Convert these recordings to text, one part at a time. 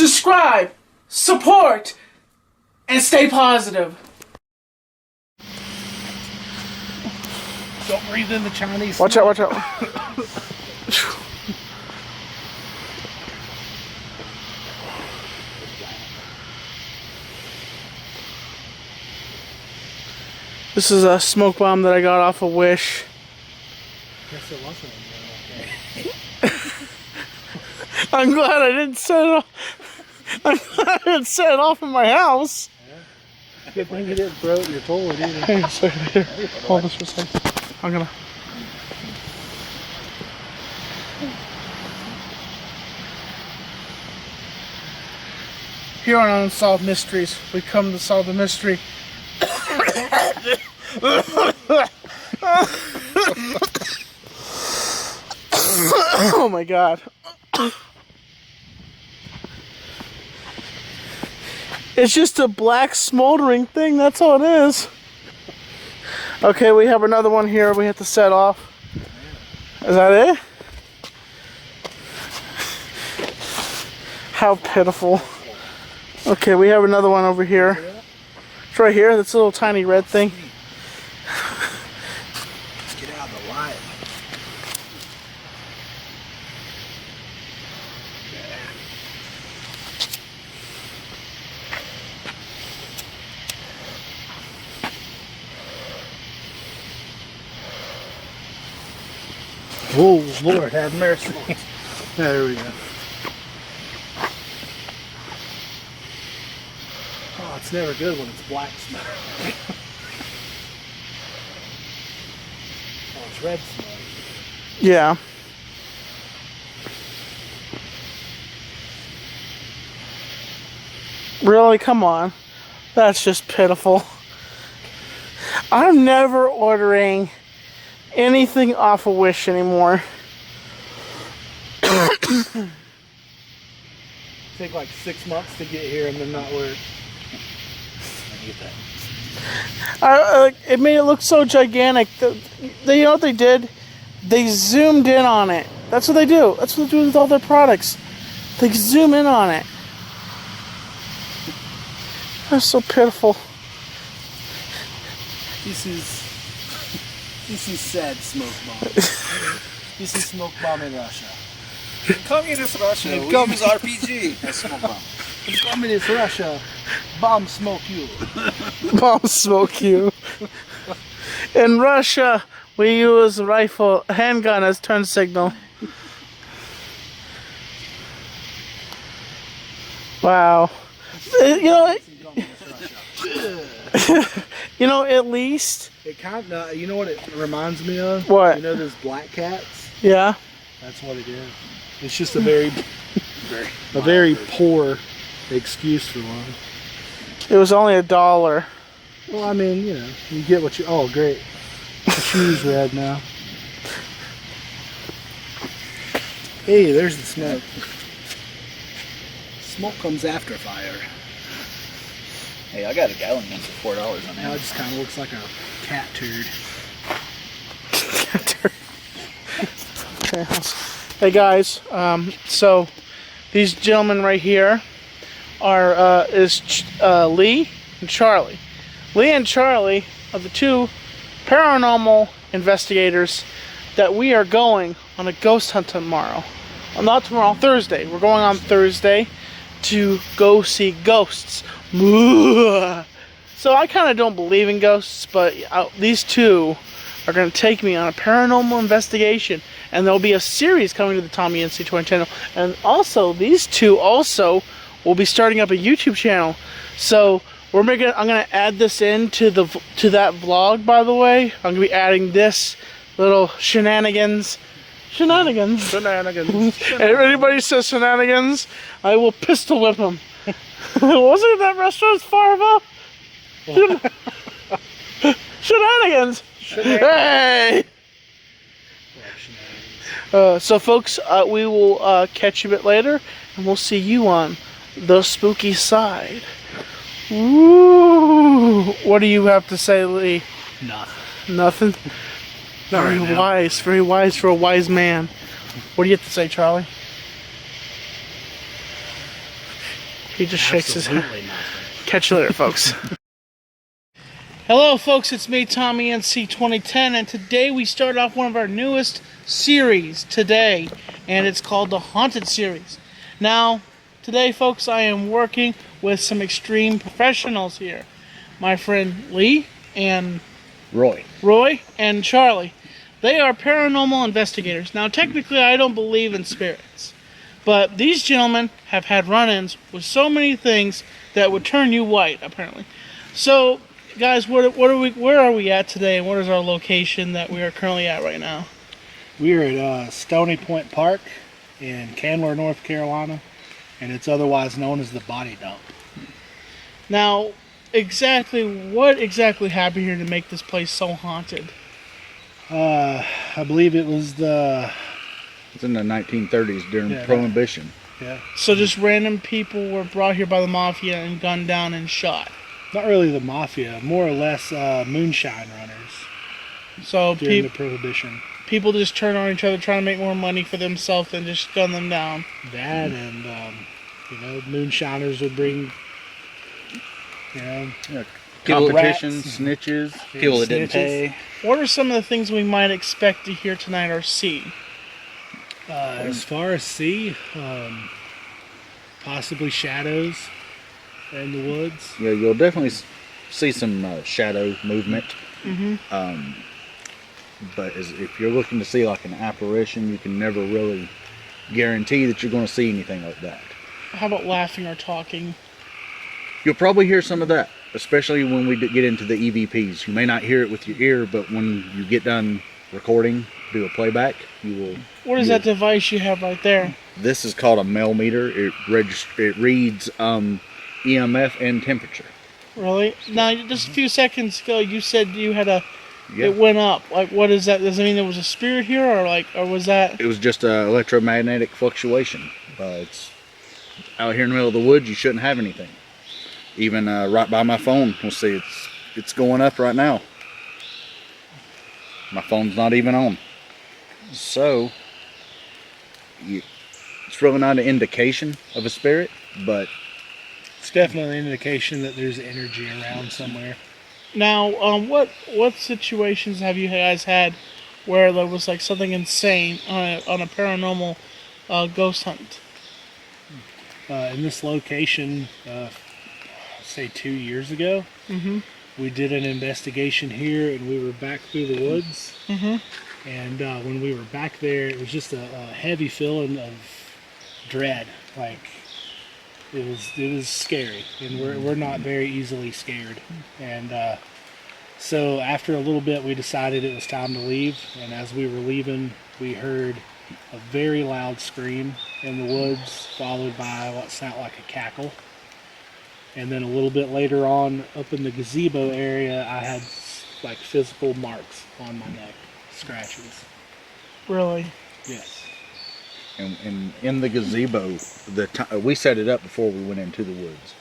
subscribe, support, and stay positive. Don't breathe in the Chinese. Watch out, watch out. This is a smoke bomb that I got off of Wish. Guess it wasn't. I'm glad I didn't set it off. I'm glad I didn't set it off in my house. Yeah. Good thing you didn't throw it in your toilet either. Hey, sorry, here. Hold this for a second. I'm gonna. Here on Unsolved Mysteries, we come to solve the mystery. Oh my God. It's just a black smoldering thing, that's all it is. Okay, we have another one here we have to set off. Is that it? How pitiful. Okay, we have another one over here. It's right here, this little tiny red thing. Let's get out of the light. Oh, Lord, have mercy. There we go. Oh, it's never good when it's black smoke. Oh, it's red smoke. Yeah. Really? Come on. That's just pitiful. I'm never ordering anything off of Wish anymore. Take like 6 months to get here and then not work. I get that. It made it look so gigantic. You know what they did? They zoomed in on it. That's what they do. That's what they do with all their products. They zoom in on it. That's so pitiful. This is sad smoke bomb. This is smoke bomb in Russia. In communist Russia, we use RPG as smoke bomb. In communist Russia, bomb smoke you. Bomb smoke you. In Russia, we use rifle, handgun as turn signal. Wow. You know, at least. It kind of, you know what it reminds me of? What? You know those black cats? Yeah. That's what it is. It's just a very poor excuse for one. It was only $1. Well, I mean, you know, you get what you. Oh, great. The shoe's red now. Hey, there's the smoke. Smoke comes after fire. Hey, I got a gallon gun for $4 on Now it that. just kind of looks like a cat turd. Okay. Hey guys, so these gentlemen right here are Lee and Charlie. Lee and Charlie are the two paranormal investigators that we are going on a ghost hunt tomorrow. Well, not tomorrow, Thursday. We're going on Thursday to go see ghosts. So I kind of don't believe in ghosts, but these two are going to take me on a paranormal investigation, and there'll be a series coming to the Tommy NC20 channel. And also, these two also will be starting up a YouTube channel. So I'm going to add this into that vlog. By the way, I'm going to be adding this little shenanigans. Shenanigans. If anybody says shenanigans, I will pistol whip them. Wasn't that restaurant's far above? Shenanigans. Hey! So folks, we will catch you a bit later, and we'll see you on the spooky side. Ooh. What do you have to say, Lee? Nothing. Nothing? Not Very right now. wise. Very wise for a wise man. What do you have to say, Charlie? He just shakes his head. Absolutely nothing. Catch you later, folks. Hello, folks. It's me, Tommy NC 2010, and today we start off one of our newest series today, and it's called the Haunted Series. Now, today, folks, I am working with some extreme professionals here. My friend Lee and Roy and Charlie. They are paranormal investigators. Now, technically, I don't believe in spirits, but these gentlemen have had run-ins with so many things that would turn you white, apparently. So, guys, where are we at today, and what is our location that we are currently at right now? We are at Stony Point Park in Candler, North Carolina, and it's otherwise known as the Body Dump. Now, what exactly happened here to make this place so haunted? I believe it was It's in the 1930s during Prohibition. Yeah. So just random people were brought here by the mafia and gunned down and shot. Not really the mafia, more or less moonshine runners. So during the Prohibition. People just turn on each other trying to make more money for themselves and just gun them down. That and moonshiners would bring Competition, snitches, People that didn't pay. What are some of the things we might expect to hear tonight or see? As far as see, possibly shadows in the woods. Yeah, you'll definitely see some shadow movement. Mm-hmm. But if you're looking to see like an apparition, you can never really guarantee that you're going to see anything like that. How about laughing or talking? You'll probably hear some of that, especially when we get into the EVPs. You may not hear it with your ear, but when you get done recording, do a playback, you will. What is that device you have right there? This is called a Mel meter. It reads EMF and temperature. Really? Now, just a few seconds ago, you said you had it went up. Like, what is that? Does it mean there was a spirit here, or was that? It was just an electromagnetic fluctuation. It's out here in the middle of the woods. You shouldn't have anything. Even right by my phone, you'll see it's going up right now. My phone's not even on. So, it's really not an indication of a spirit, but it's definitely an indication that there's energy around somewhere. Now, what situations have you guys had where there was like something insane on a paranormal ghost hunt? In this location, say 2 years ago, we did an investigation here, and we were back through the woods. And when we were back there, it was just a heavy feeling of dread. Like it was scary, and we're not very easily scared. And so after a little bit, we decided it was time to leave. And as we were leaving, we heard a very loud scream in the woods, followed by what sounded like a cackle. And then a little bit later on, up in the gazebo area, I had like physical marks on my neck, scratches. Really? Yes. And in the gazebo, we set it up before we went into the woods.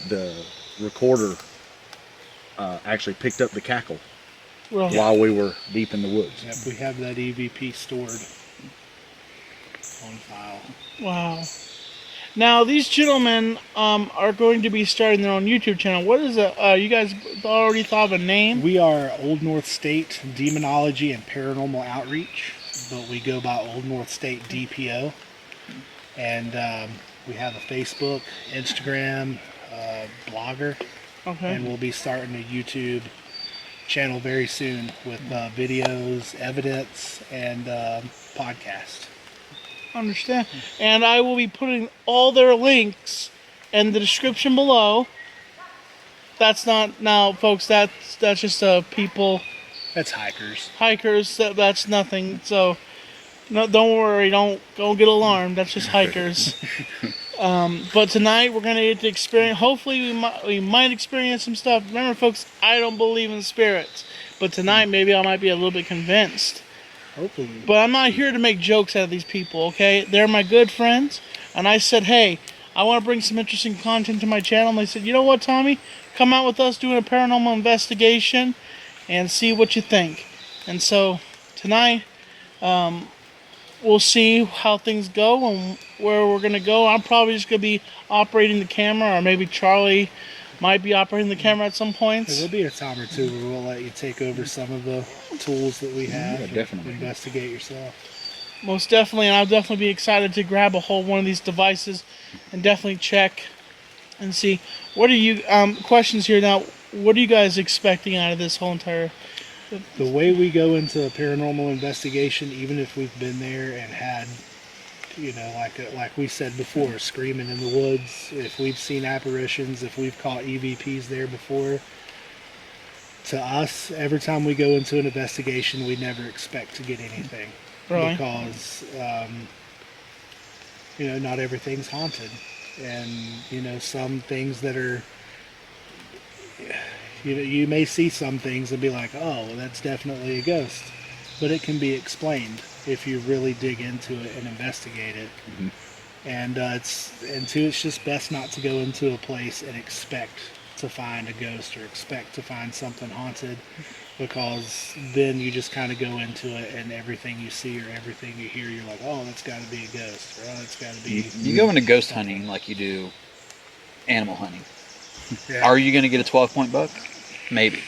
The recorder actually picked up the cackle while we were deep in the woods. Yep, we have that EVP stored on file. Wow. Now, these gentlemen are going to be starting their own YouTube channel. What is it? You guys already thought of a name? We are Old North State Demonology and Paranormal Outreach, but we go by Old North State DPO. And we have a Facebook, Instagram, blogger. Okay. And we'll be starting a YouTube channel very soon with videos, evidence, and podcast. Understand. And I will be putting all their links in the description below. That's not, now folks, that's just people. That's hikers. That's nothing. So no, don't worry, don't get alarmed. That's just hikers. But tonight we're gonna get to experience. Hopefully we might experience some stuff. Remember, folks, I don't believe in spirits, but tonight maybe I might be a little bit convinced. Hopefully. But I'm not here to make jokes out of these people, okay? They're my good friends, and I said, hey, I want to bring some interesting content to my channel. And they said, you know what, Tommy? Come out with us doing a paranormal investigation and see what you think. And so tonight, we're we'll see how things go and where we're gonna go. I'm probably just gonna be operating the camera, or maybe Charlie might be operating the camera at some points. There'll be a time or two where we'll let you take over some of the tools that we have. Yeah, definitely. And investigate yourself. Most definitely, and I'll definitely be excited to grab a hold of one of these devices and definitely check and see. What are you, questions here now, what are you guys expecting out of this whole entire... The way we go into a paranormal investigation, even if we've been there and had, you know, like we said before, screaming in the woods, if we've seen apparitions, if we've caught EVPs there before, to us, every time we go into an investigation, we never expect to get anything. Really? Because, you know, not everything's haunted. And, you know, some things that are... You may see some things and be like, oh, well, that's definitely a ghost. But it can be explained if you really dig into it and investigate it. Mm-hmm. And it's just best not to go into a place and expect to find a ghost or expect to find something haunted, because then you just kind of go into it and everything you see or everything you hear, you're like, oh, that's got to be a ghost, or oh, that's got to be... You go into ghost hunting like you do animal hunting. Yeah. Are you going to get a 12-point buck? Maybe.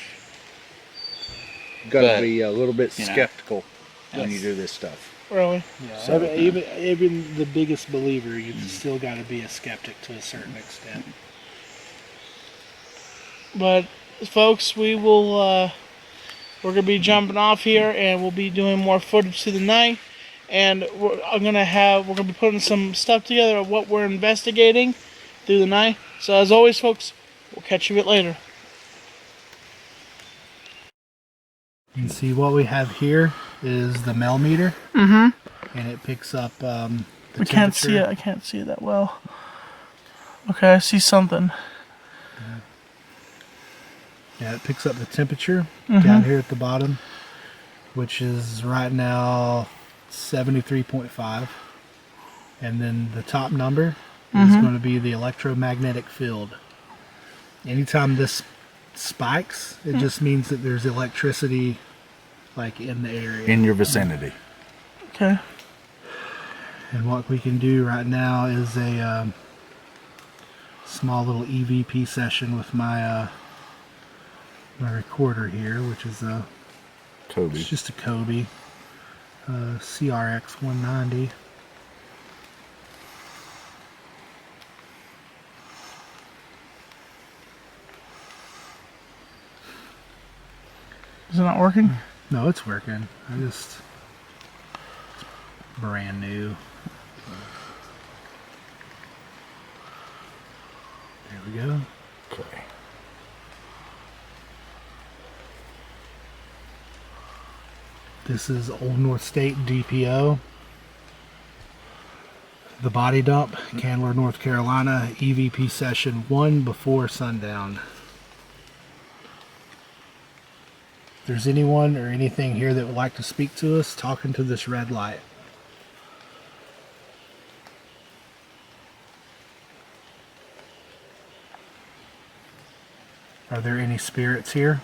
Got to But, be a little bit you know, skeptical when you yes. do this stuff. Really? Yeah, So, even the biggest believer, you've still got to be a skeptic to a certain extent. But, folks, we will, we're going to be jumping off here, and we'll be doing more footage to the night. And we're going to be putting some stuff together of what we're investigating through the night. So, as always, folks, we'll catch you a bit later. You can see what we have here is the mel meter. Mm-hmm. And it picks up the I can't see it. I can't see it that well. Okay, I see something. Yeah, it picks up the temperature down here at the bottom, which is right now 73.5. And then the top number is going to be the electromagnetic field. Anytime this spikes, it just means that there's electricity like in the area. In your vicinity. Okay. And what we can do right now is a small little EVP session with my my recorder here, which is Kobe. it's just a Kobe CRX 190. Is it not working? No, it's working. It's brand new. There we go. Okay. This is Old North State DPO. The body dump, Candler, North Carolina, EVP session 1 before sundown. If there's anyone or anything here that would like to speak to us, talking to this red light. Are there any spirits here?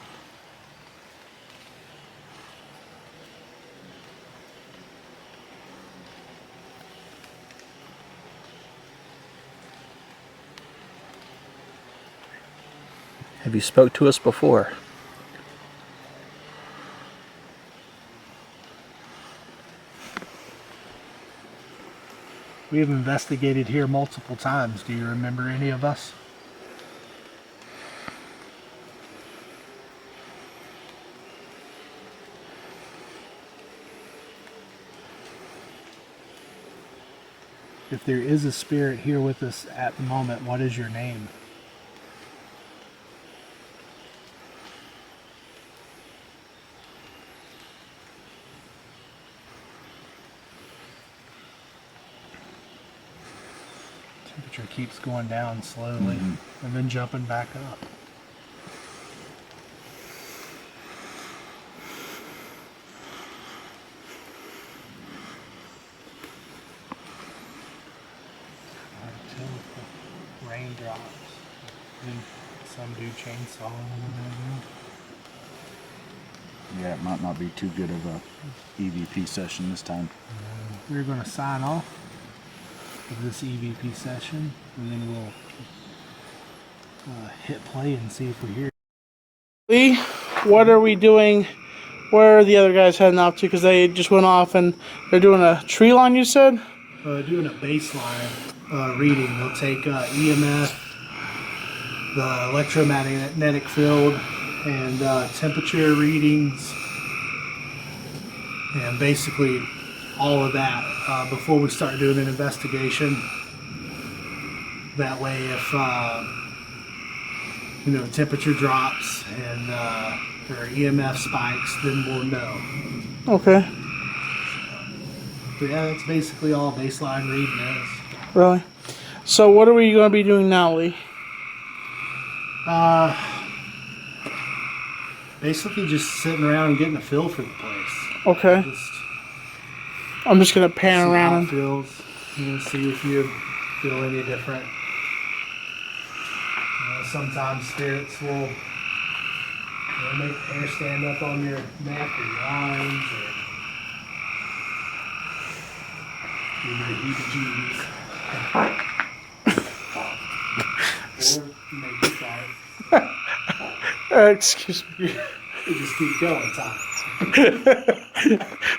Have you spoke to us before? We have investigated here multiple times. Do you remember any of us? If there is a spirit here with us at the moment, what is your name? Temperature keeps going down slowly and then jumping back up. Until the rain drops, then some do chainsaw. Yeah, it might not be too good of a EVP session this time. We're going to sign off of this EVP session, and then we'll hit play and see if we hear it. Lee, what are we doing? Where are the other guys heading off to? Because they just went off and they're doing a tree line, you said? Doing a baseline reading. They'll take EMF, the electromagnetic field, and temperature readings, and basically all of that before we start doing an investigation. That way, if the temperature drops and there are EMF spikes, then we'll know. Okay. But yeah, that's basically all baseline reading is. Really? So what are we going to be doing now, Lee? Basically just sitting around and getting a feel for the place. Okay. I'm just going to pan see around. How it feels. See if you feel any different. Sometimes spirits will make the hair stand up on your neck or your arms, or give you the heebie-jeebies. Or make you fart. Excuse me. You just keep going, Tom.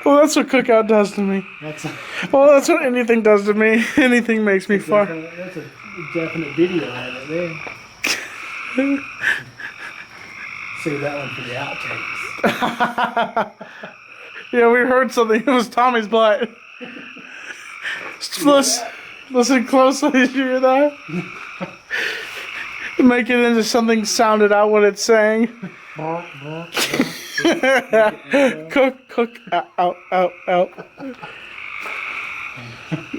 Well, that's what cookout does to me. That's What anything does to me. Anything makes me fart. That's a definite video of it there. Save that one for the outtakes. Yeah, we heard something. It was Tommy's butt. Listen closely. Did you hear that? Make it into something sounded out what it's saying. Cook, out.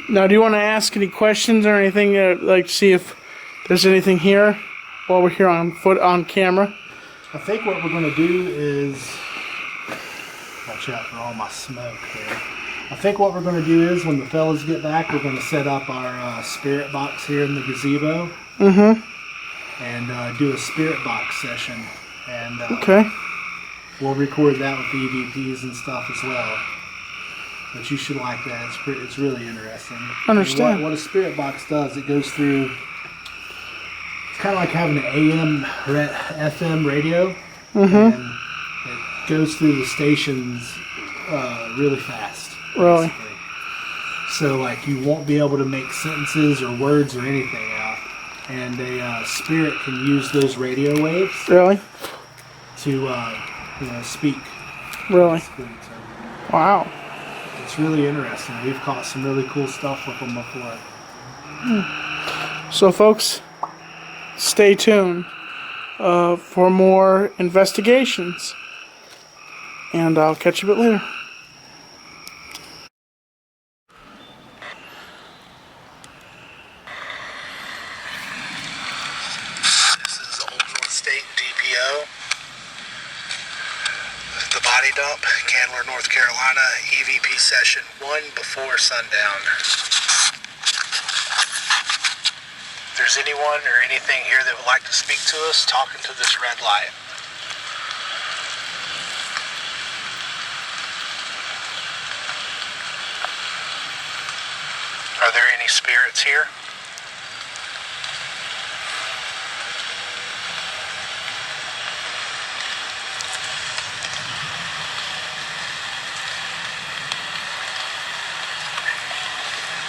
Now, do you want to ask any questions or anything? Like, see if there's anything here while we're here on camera. I think what we're going to do is watch out for all my smoke here. I think what we're going to do is when the fellas get back, we're going to set up our spirit box here in the gazebo. Mm-hmm. And do a spirit box session. And Okay. we'll record that with the EVPs and stuff as well. But you should like that. It's really interesting. Understand. What a spirit box does, it goes through. It's kind of like having an AM or FM radio, and it goes through the stations really fast. Really? Basically. So like you won't be able to make sentences or words or anything out, and a spirit can use those radio waves Really? to speak. Really? So Wow. it's really interesting. We've caught some really cool stuff with them before. So, folks, stay tuned for more investigations. And I'll catch you a bit later. This is Old North State DPO. The body dump, Candler, North Carolina, EVP session 1 before sundown. If there's anyone or anything here that would like to speak to us, talking to this red light. Are there any spirits here?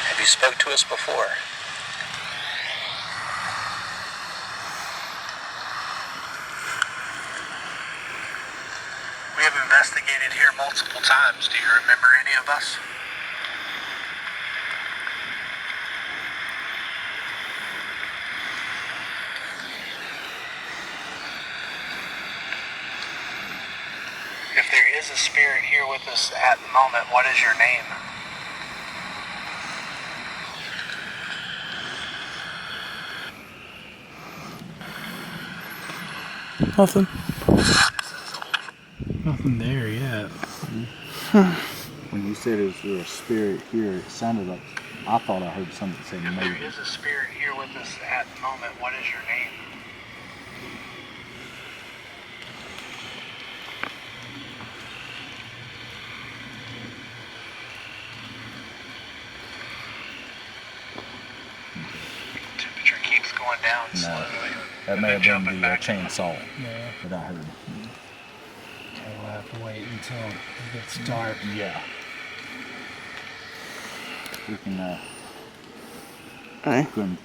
Have you spoke to us before? We have investigated here multiple times. Do you remember any of us? If there is a spirit here with us at the moment, what is your name? Nothing. Nothing there yet. When you said is there a spirit here, it sounded like I thought I heard something say If maybe. there is a spirit here with us at the moment, what is your name? going down No. slowly. That may have been the chainsaw Yeah. that I heard. Okay, we'll have to wait until it gets dark. Yeah. We can Alright. go and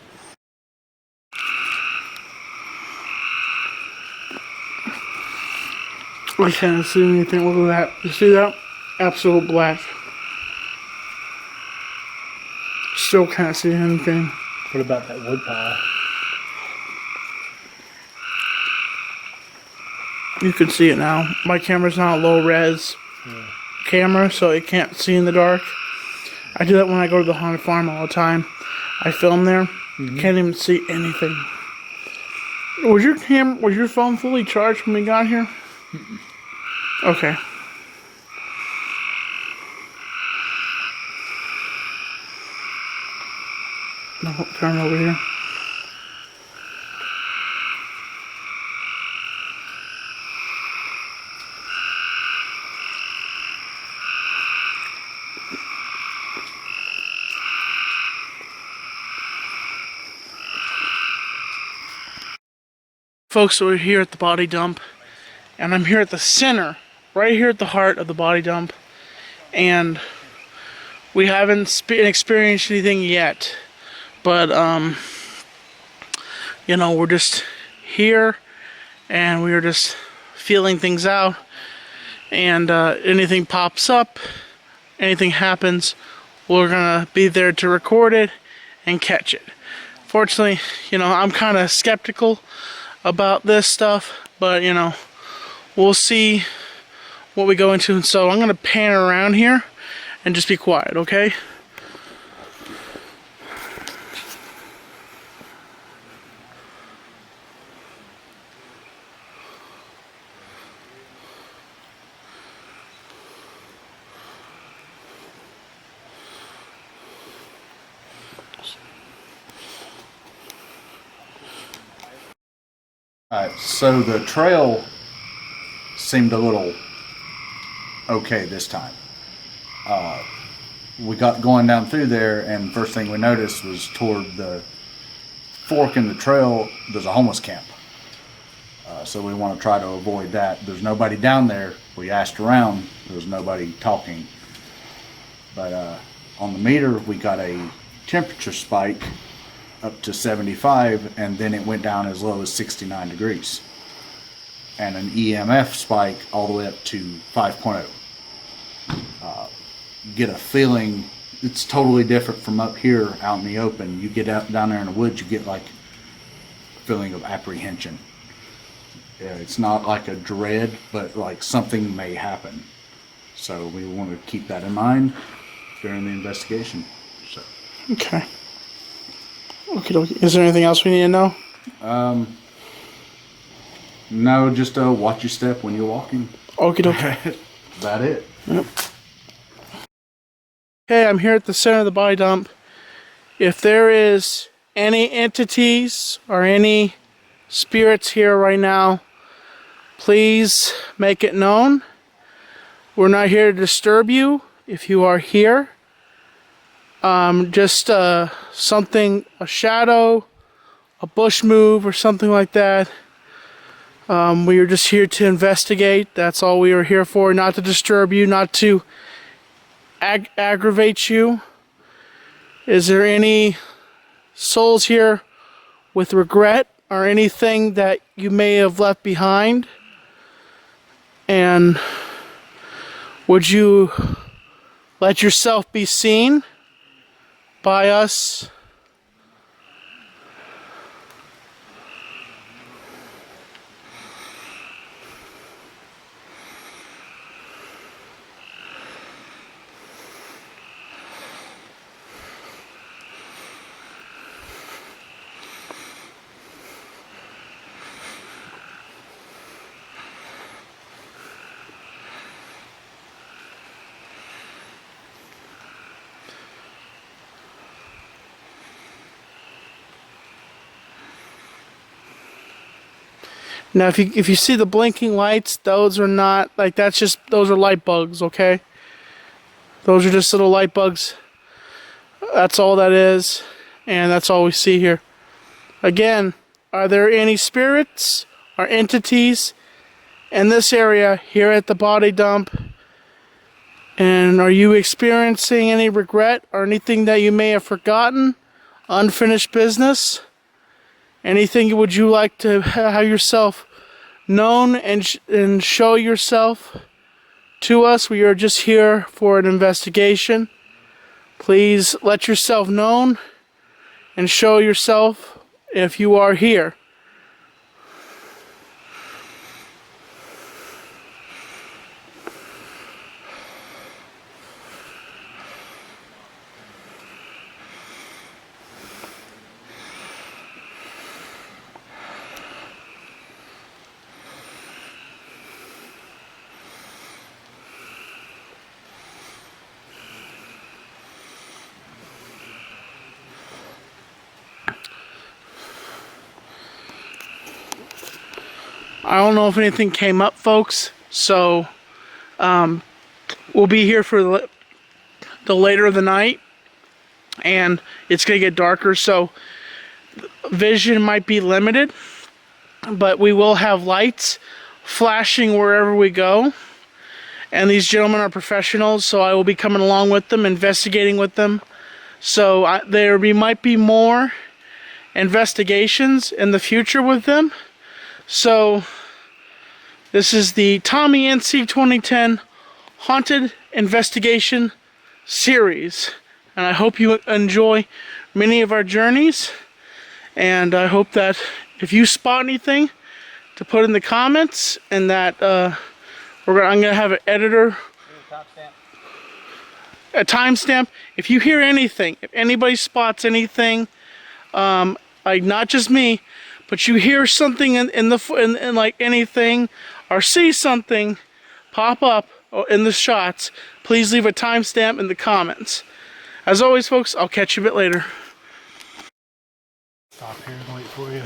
I can't see anything. Look at that. You see that? Absolute black. Still can't see anything. What about that wood pile? You can see it now. My camera's not a low res camera, so it can't see in the dark. I do that when I go to the haunted farm all the time. I film there. Can't even see anything. Was your phone fully charged when we got here? Okay. No, turn over here. Folks, we're here at the body dump, and I'm here at the center, right here at the heart of the body dump, and we haven't experienced anything yet, but you know, we're just here, and we're just feeling things out, and anything pops up, anything happens, we're gonna be there to record it and catch it. Fortunately, you know, I'm kind of skeptical about this stuff, but you know, we'll see what we go into. And so I'm gonna pan around here and just be quiet, okay? Alright, so the trail seemed a little okay this time. We got going down through there, and first thing we noticed was toward the fork in the trail, there's a homeless camp. So we want to try to avoid that. There's nobody down there. We asked around, there was nobody talking. But on the meter, we got a temperature spike up to 75, and then it went down as low as 69 degrees. And an EMF spike all the way up to 5.0. Get a feeling, it's totally different from up here out in the open. You get out down there in the woods, you get like a feeling of apprehension. Yeah, it's not like a dread, but like something may happen. So we want to keep that in mind during the investigation. So. Okay. Okay. Is there anything else we need to know? No, just watch your step when you're walking. Okay, okay. About it. Yep. Okay, I'm here at the center of the body dump. If there is any entities or any spirits here right now, please make it known. We're not here to disturb you. If you are here, just something, a shadow, a bush move, or something like that. We are just here to investigate. That's all we are here for. Not to disturb you, not to aggravate you. Is there any souls here with regret or anything that you may have left behind? And would you let yourself be seen by us? Now, if you see the blinking lights, those are not, like, that's just, those are light bugs, okay? Those are just little light bugs. That's all that is, and that's all we see here. Again, are there any spirits or entities in this area here at the body dump? And are you experiencing any regret or anything that you may have forgotten? Unfinished business? Anything would you like to have yourself known and show yourself to us? We are just here for an investigation. Please let yourself known and show yourself if you are here. I don't know if anything came up, folks, so we'll be here for the later of the night, and it's going to get darker, so vision might be limited, but we will have lights flashing wherever we go, and these gentlemen are professionals, so I will be coming along with them, investigating with them, so might be more investigations in the future with them. So this is the Tommy NC 2010 Haunted Investigation Series. And I hope you enjoy many of our journeys. And I hope that if you spot anything, to put in the comments, and that I'm going to have an editor, a timestamp. If you hear anything, if anybody spots anything, like not just me, but you hear something in like anything, or see something pop up in the shots, please leave a timestamp in the comments. As always, folks, I'll catch you a bit later. Stop here and wait for you.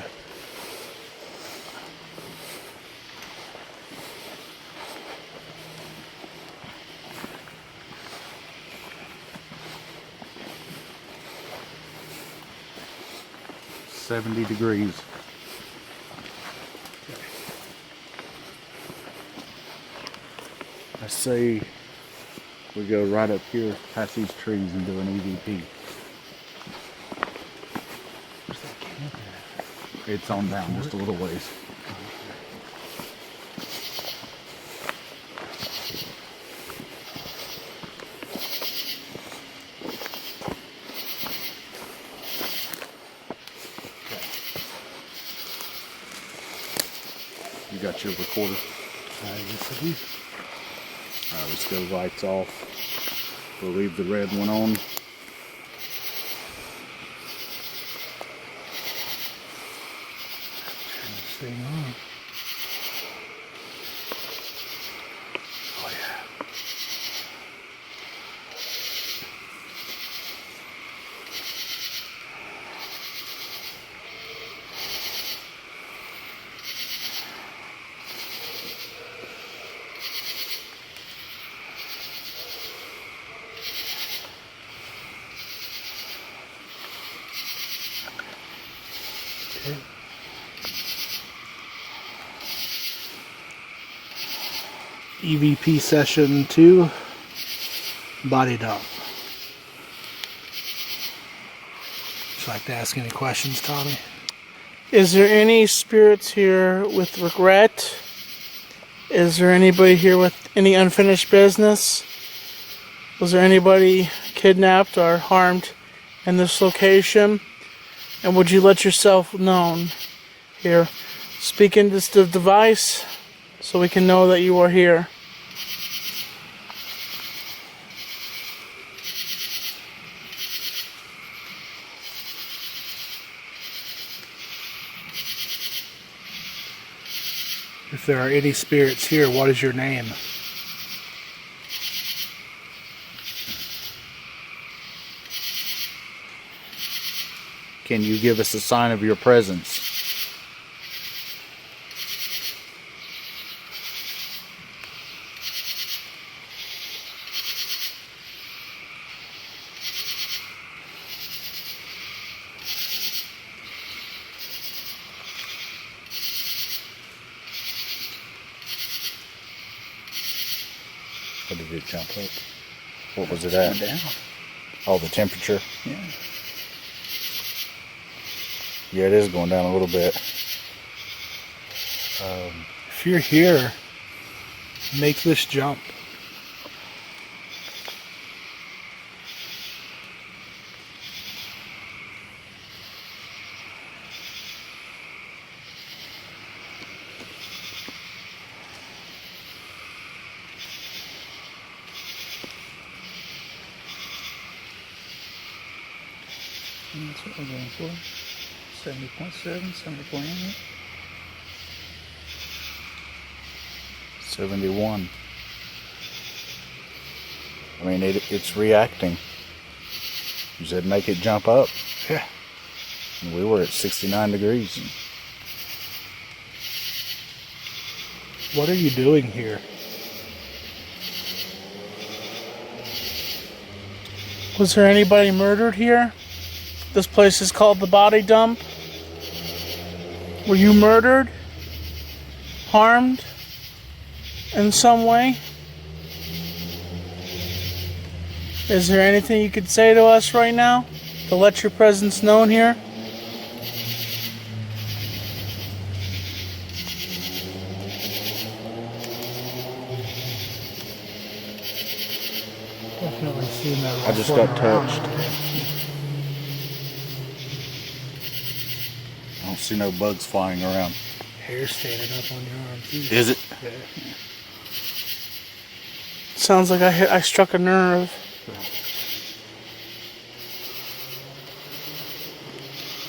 $70 degrees. I say we go right up here past these trees and do an EVP. Where's that camp at? It's on down just a little ways. You got your recorder? Yes, I do. Alright, let's go lights off. We'll leave the red one on. Stay on. Oh yeah. Okay. EVP session 2, body dump. Would you like to ask any questions, Tommy? Is there any spirits here with regret? Is there anybody here with any unfinished business? Was there anybody kidnapped or harmed in this location? And would you let yourself known here? Speak into this device so we can know that you are here. If there are any spirits here, what is your name? Can you give us a sign of your presence? What did it jump up? What was it at? Down. Oh, the temperature? Yeah. Yeah, it is going down a little bit. If you're here, make this jump. And that's what we're going for. 70.7, 70.8. 71. I mean, it's reacting. You said make it jump up. Yeah. And we were at 69 degrees. What are you doing here? Was there anybody murdered here? This place is called the body dump. Were you murdered? Harmed? In some way? Is there anything you could say to us right now to let your presence known here? Definitely seen that. I just got touched. I don't see no bugs flying around. Hair standing up on your arm too. Is it? Yeah. Sounds like I struck a nerve.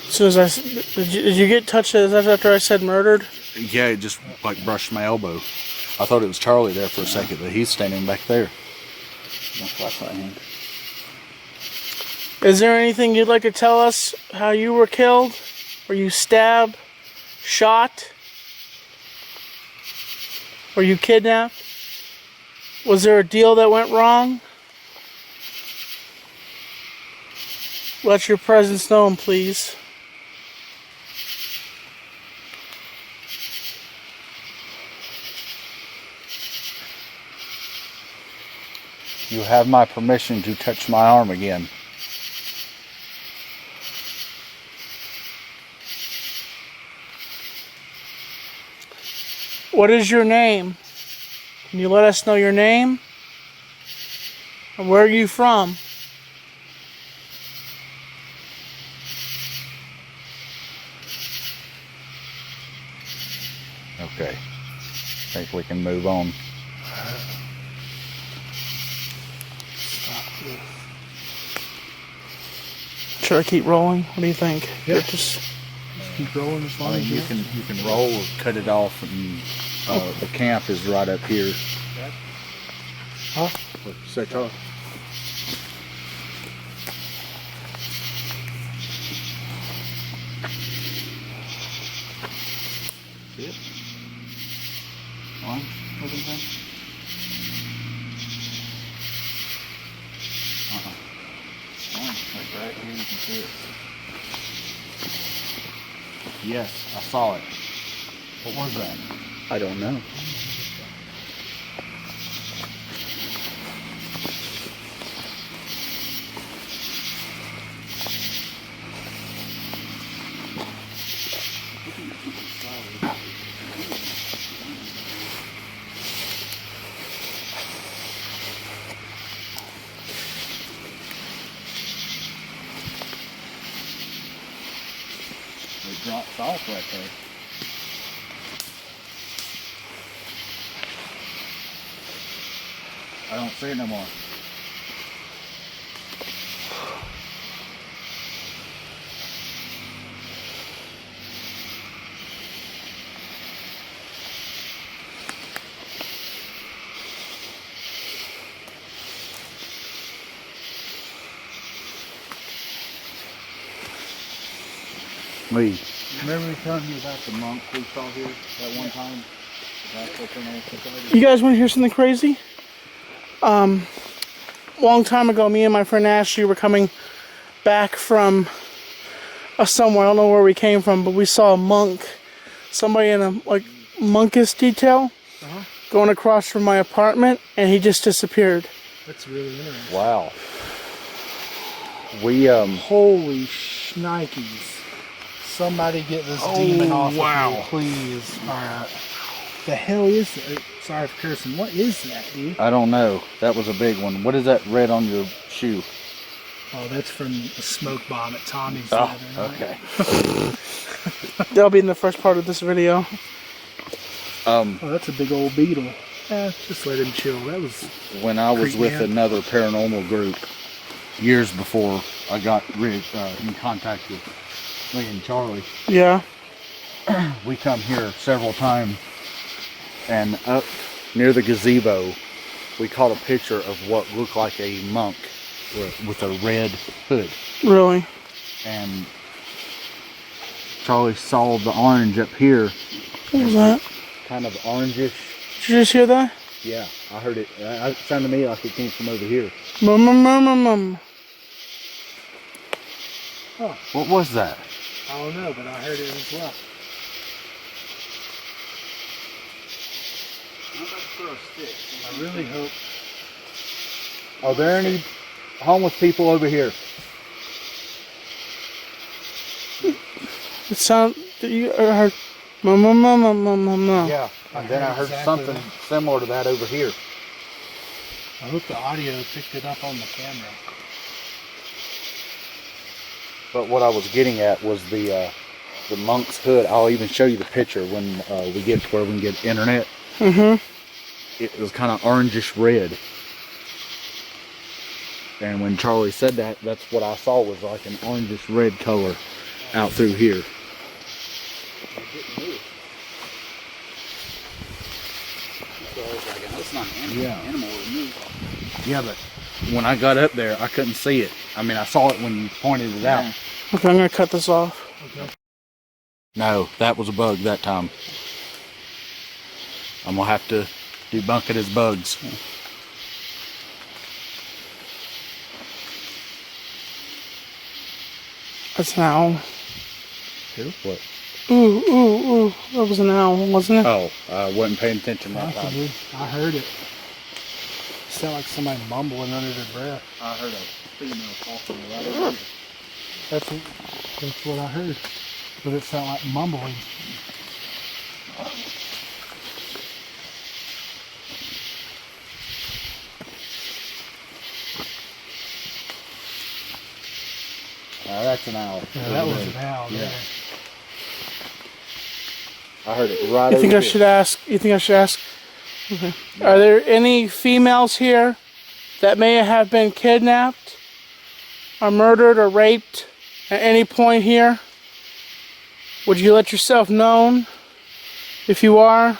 As soon as did you get touched after I said murdered? Yeah, it just like brushed my elbow. I thought it was Charlie there for a second, but he's standing back there. My flashlight hand. Is there anything you'd like to tell us how you were killed? Were you stabbed? Shot? Were you kidnapped? Was there a deal that went wrong? Let your presence known, please. You have my permission to touch my arm again. What is your name? Can you let us know your name? And where are you from? Okay. I think we can move on. Should I keep rolling? What do you think? Yeah. Just Keep rolling as long I mean, as you can roll or cut it off, and the camp is right up here. Huh? Say talk. Yep. On. Moving thing. On. Like right here, you can see it. Yes, I saw it. What was that? I don't know. It drops off right there. I don't see it no more. Lee, remember me telling you about the monk we saw here that one time? You guys want to hear something crazy? Long time ago, me and my friend Ashley were coming back from somewhere. I don't know where we came from, but we saw a monk. Somebody in a monkish detail. going across from my apartment, and he just disappeared. That's really interesting. Wow. We Holy shnikes. Somebody get this demon off of me, please. Alright. The hell is that? Sorry for cursing. What is that, dude? I don't know. That was a big one. What is that red on your shoe? Oh, that's from a smoke bomb at Tommy's the other night. Okay. That'll be in the first part of this video. Oh, that's a big old beetle. Just let him chill. That was... When I was Creep with me out. another paranormal group years before I got in contact with Lee and Charlie, Yeah. we come here several times, and up near the gazebo, we caught a picture of what looked like a monk with a red hood. Really? And Charlie saw the orange up here, What was that? kind of orangish. Did you just hear that? Yeah, I heard it. It sounded to me like it came from over here. Mum, mum, mum, mum, mum. What was that? I don't know, but I heard it as well. I'm about to throw a stick. I really hope... Are there any homeless people over here? It sound you heard mum, mum, mum, mum, mum, mum, mum. Yeah, and then I heard Exactly something that. similar to that over here. I hope the audio picked it up on the camera. But what I was getting at was the monk's hood. I'll even show you the picture when we get to where we can get internet. Mm-hmm. It was kind of orangish red. And when Charlie said that, that's what I saw was like an orangish red color out through here. So I was like, that's not an animal. Yeah. Animal would move. Yeah, but when I got up there, I couldn't see it. I mean, I saw it when you pointed it out. Okay, I'm gonna cut this off. Okay. No, that was a bug that time. I'm gonna have to debunk it as bugs. That's an owl. What? Ooh, ooh, ooh. That was an owl, wasn't it? Oh, I wasn't paying attention that time. Possibly. I heard it. Sound like somebody mumbling under their breath. I heard a female talking right over here. That's what I heard. But it sounded like mumbling. That's an owl. Yeah, that was an owl. Yeah. Yeah. I heard it right You think over I should ask? You think I should ask? Okay. Are there any females here that may have been kidnapped, or murdered, or raped at any point here? Would you let yourself known if you are?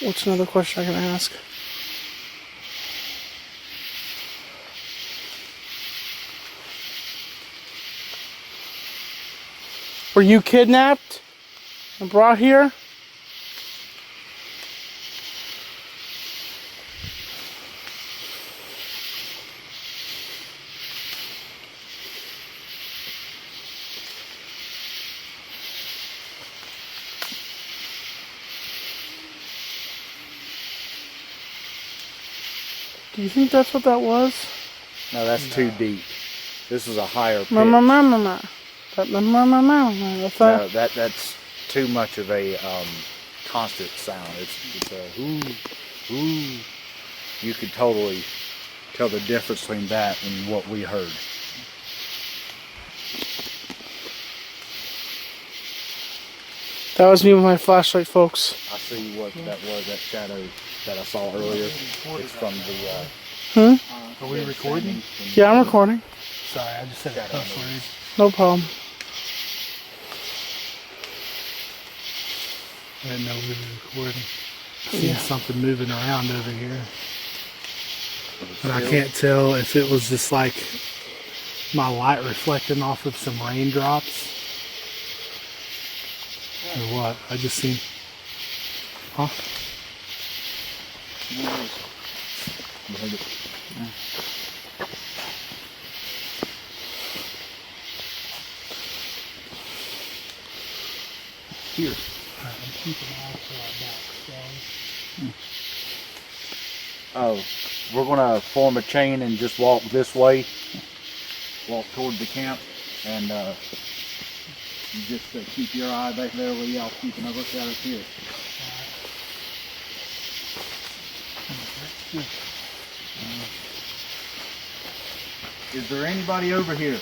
What's another question I can ask? Were you kidnapped and brought here? Do you think that's what that was? No, that's too deep. This is a higher pitch. Mama, mama, mama. I thought. No, that's too much of a constant sound. It's a ooh, ooh. You could totally tell the difference between that and what we heard. That was me with my flashlight, folks. I see what that was, that shadow that I saw earlier. It's from the Hmm? Are we recording? Yeah, I'm recording. Sorry, I just said a cuss word. No problem. I didn't know we were recording. Seen something moving around over here. And I can't tell if it was just like my light reflecting off of some raindrops or what. I just seen. Huh? here. Alright, I'm keeping an eye for our back. Oh, we're gonna form a chain and just walk this way, walk toward the camp, and you just keep your eye back there where y'all keeping a lookout up here. Is there anybody over here?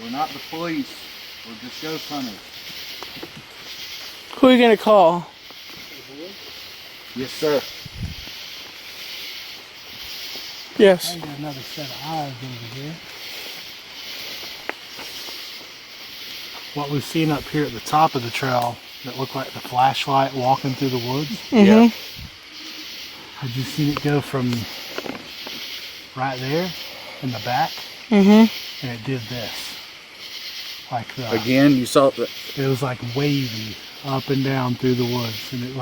We're not the police. We're just ghost hunters. Who are you gonna call? Yes, sir. Yes. I got another set of eyes over here. What we've seen up here at the top of the trail that looked like the flashlight walking through the woods. Mm-hmm. Yeah. Had you seen it go from right there in the back? Mm-hmm. And it did this. Like the, Again, you saw that. it was like wavy up and down through the woods. And it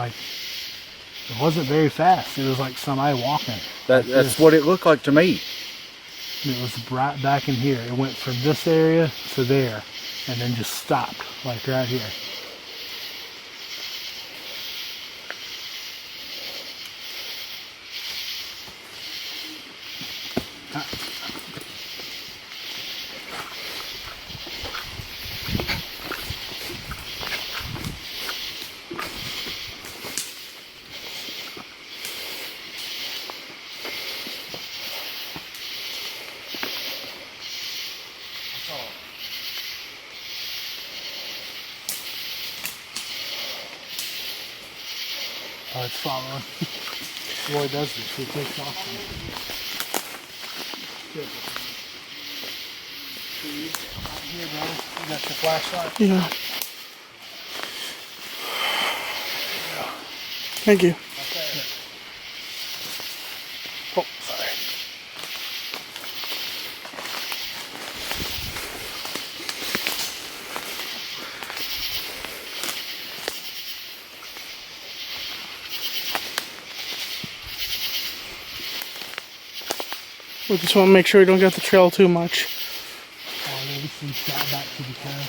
wasn't very fast. It was like somebody walking. That's this. what it looked like to me. And it was right back in here. It went from this area to there. And then just stopped, like right here. Oh, it's following. Roy does this. He takes off. Good. Right here, bro. You got your flashlight? Yeah. Thank you. Okay. Oh, sorry. We just want to make sure we don't get the trail too much. Oh, yeah, this one's got back to the car.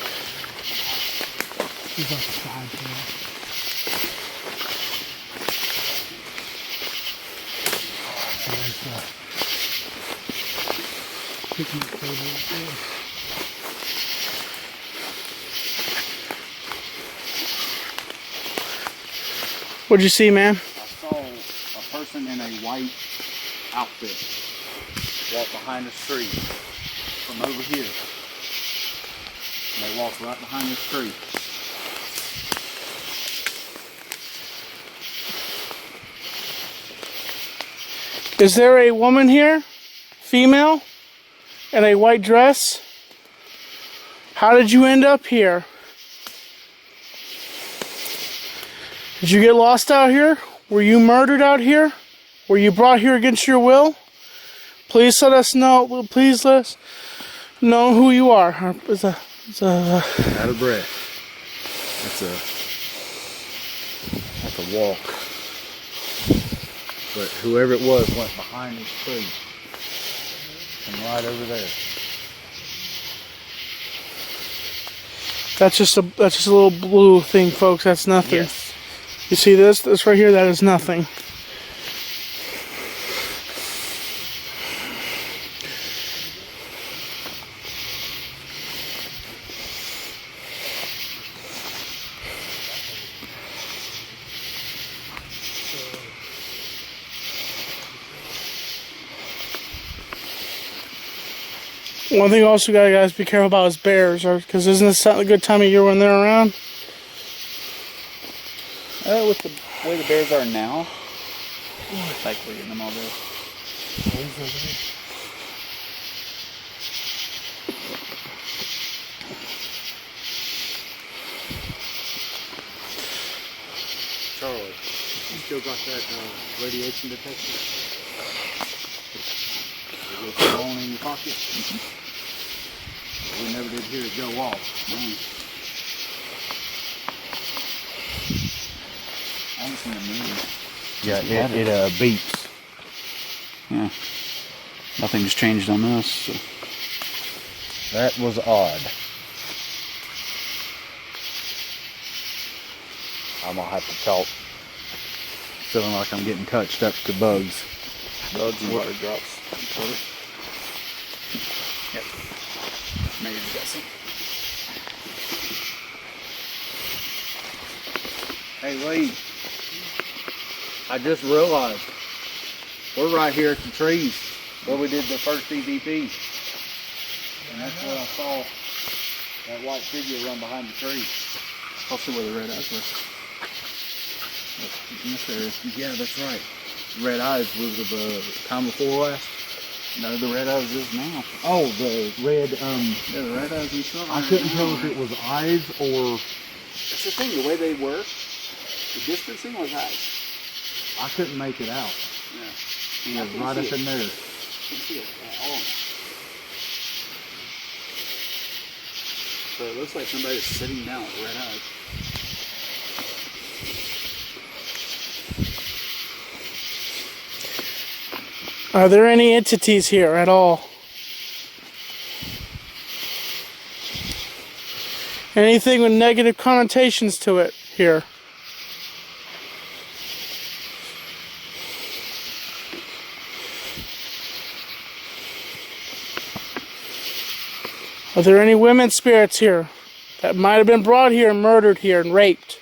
He's like a side trail. So there's the picnic table right there. What'd you see, man? I saw a person in a white outfit walk behind this tree from over here. And they walked right behind this tree. Is there a woman here? Female? In a white dress? How did you end up here? Did you get lost out here? Were you murdered out here? Were you brought here against your will? Please let us know. Please let us know who you are. It's a Out of breath. That's a walk. But whoever it was went behind this tree. And right over there. that's just a little blue thing, folks. That's nothing. Yes. You see this? This right here, that is nothing. One thing also gotta guys be careful about is bears, because isn't this a good time of year when they're around? With the way the bears are now, it's like we're getting them all there. Charlie, you still got that radiation detector? Is it still on in your pocket? We never did hear it go off. I haven't seen a move. Yeah, it beeps. Yeah. Nothing's changed on this. So. That was odd. I'm gonna have to talk. Feeling like I'm getting touched up to bugs. Bugs and water drops. Yep. Maybe you got some. Hey Lee, I just realized we're right here at the trees where we did the first EVP. And that's where I saw that white figure run behind the tree. I'll see where the red eyes were. In this area. Yeah, that's right. Red eyes was the time before last. No, the red eyes is now. Oh, the red, Yeah, the red eyes we saw. I couldn't tell if it was eyes or, That's the thing, the way they were, the distancing was eyes. I couldn't make it out. Yeah. It was right up in there. You can see it at all. So it looks like somebody's sitting down with red eyes. Are there any entities here at all? Anything with negative connotations to it here? Are there any women spirits here that might have been brought here and murdered here and raped?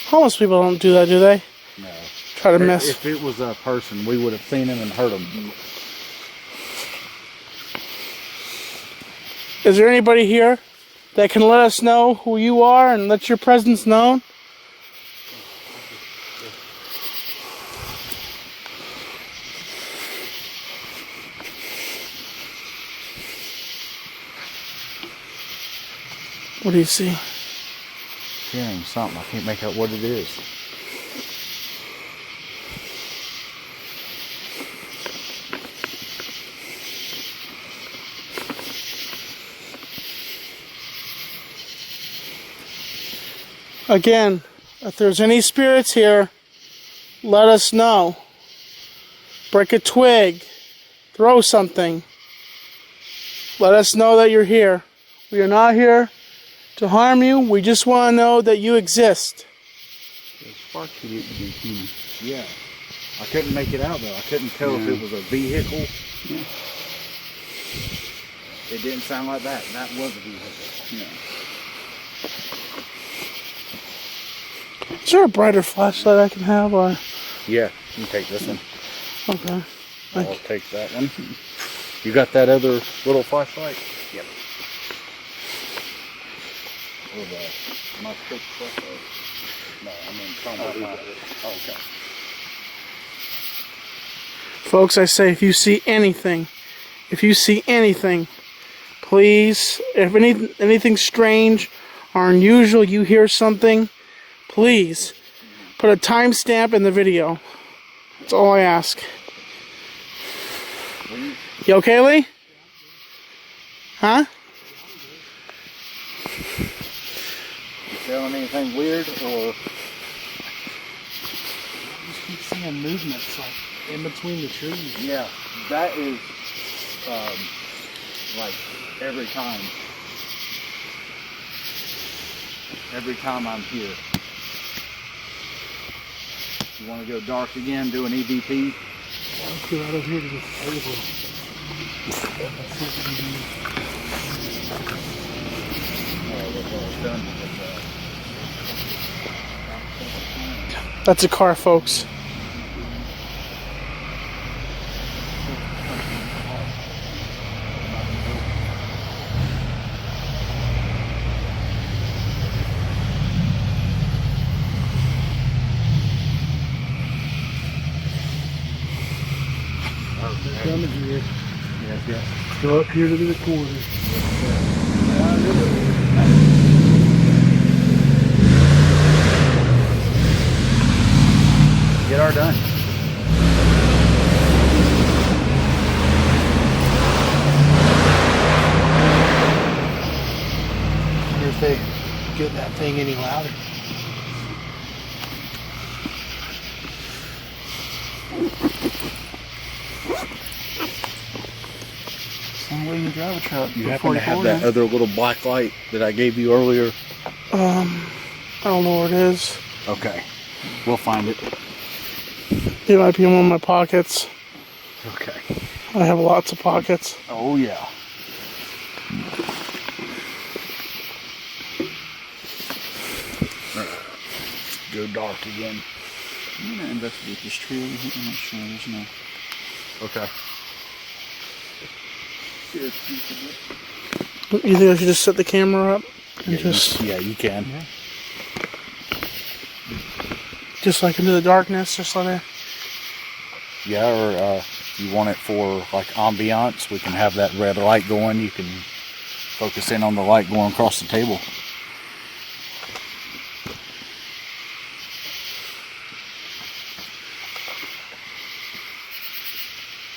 Homeless people don't do that, do they? No. Try to mess. If it was a person, we would have seen him and heard him. Is there anybody here that can let us know who you are and let your presence known? What do you see? Hearing something, I can't make out what it is. Again, if there's any spirits here, let us know. Break a twig, throw something. Let us know that you're here. We are not here to harm you. We just want to know that you exist. Sparky didn't get human. Yeah. I couldn't make it out though. I couldn't tell if it was a vehicle. Yeah. It didn't sound like that. That was a vehicle. Yeah. Is there a brighter flashlight I can have? Or Yeah, you can take this one. okay. I'll take that one. You got that other little flashlight? Yep. Or the, my stick flashlight? No, I mean, oh, okay. Folks, I say if you see anything, please, if anything strange or unusual, you hear something, please put a timestamp in the video. That's all I ask. You okay, Lee? Huh? You feeling anything weird or? I just keep seeing movements like in between the trees. Yeah, that is like every time. Every time I'm here. You want to go dark again, do an EVP? Let's go right over here to this table. That's a car, folks. Coming here. Yes, yes. Go up here to the corner. Get our done. Here's the get that thing any louder. Same way you drive a truck. You happen to have that other little black light that I gave you earlier? I don't know where it is. Okay. We'll find it. It might be in one of my pockets. Okay. I have lots of pockets. Oh, yeah. Go dark again. I'm gonna investigate this tree over here. I'm not sure there's no. Okay. You think I should just set the camera up and Yeah, you can. just like into the darkness, just like that? Yeah, or if you want it for like ambiance, we can have that red light going. You can focus in on the light going across the table.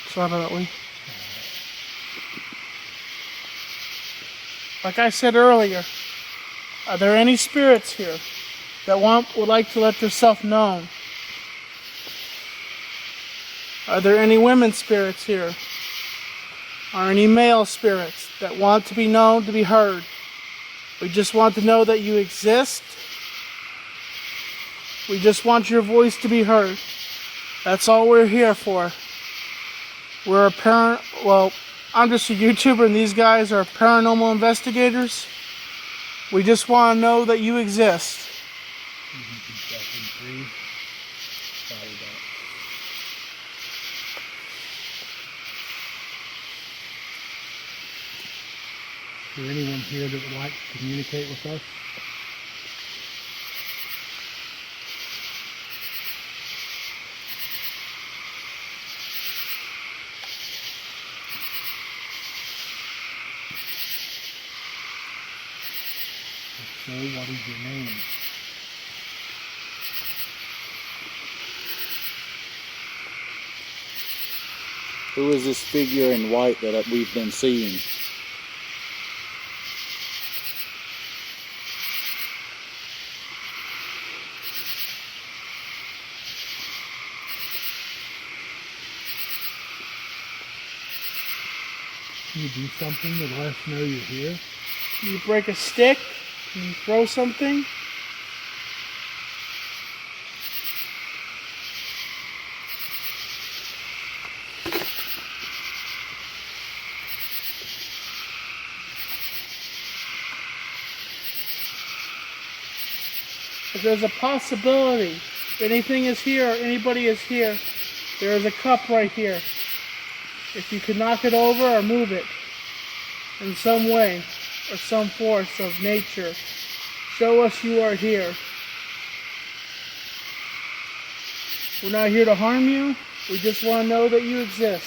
Sorry about that, Lee. Like I said earlier, are there any spirits here that would like to let themselves known? Are there any women spirits here? Are any male spirits that want to be known, to be heard? We just want to know that you exist. We just want your voice to be heard. That's all we're here for. We're I'm just a YouTuber and these guys are paranormal investigators. We just want to know that you exist. Is there anyone here that would like to communicate with us? So, what is your name? Who is this figure in white that we've been seeing? Can you do something to let us know you're here? You break a stick, you throw something. If there's a possibility, if anything is here or anybody is here, there is a cup right here. If you could knock it over or move it in some way or some force of nature, show us you are here. We're not here to harm you. We just want to know that you exist.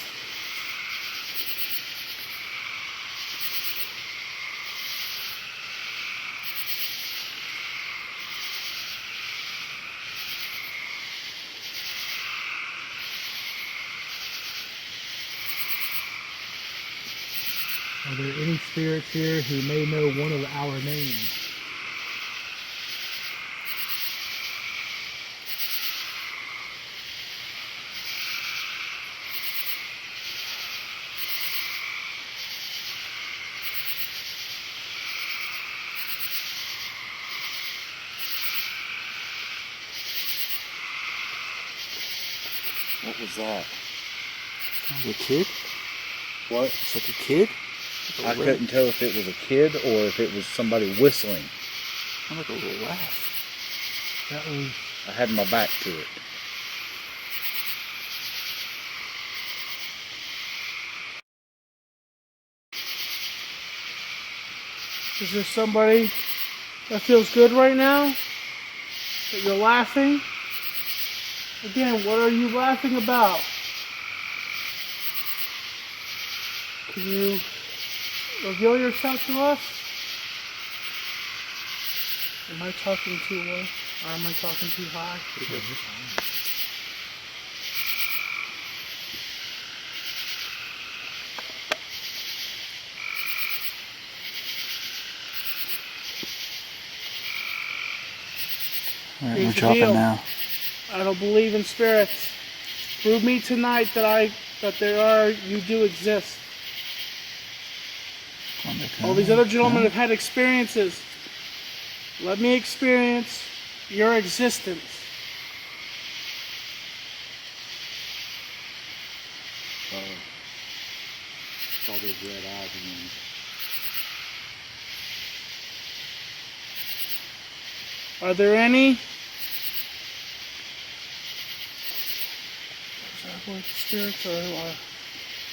Are there any spirits here who may know one of our names? What was that? A kid? What? It's like a kid? I couldn't tell if it was a kid or if it was somebody whistling. Sounds like a little laugh. That was I had my back to it. Is there somebody that feels good right now? That you're laughing? Again, what are you laughing about? Can you reveal yourself to us? Am I talking too low? Or am I talking too high? Alright, Here's we're the dropping deal. now. I don't believe in spirits. Prove me tonight that you do exist. All these other gentlemen have had experiences. Let me experience your existence. All those red eyes again. Are there any? Spirits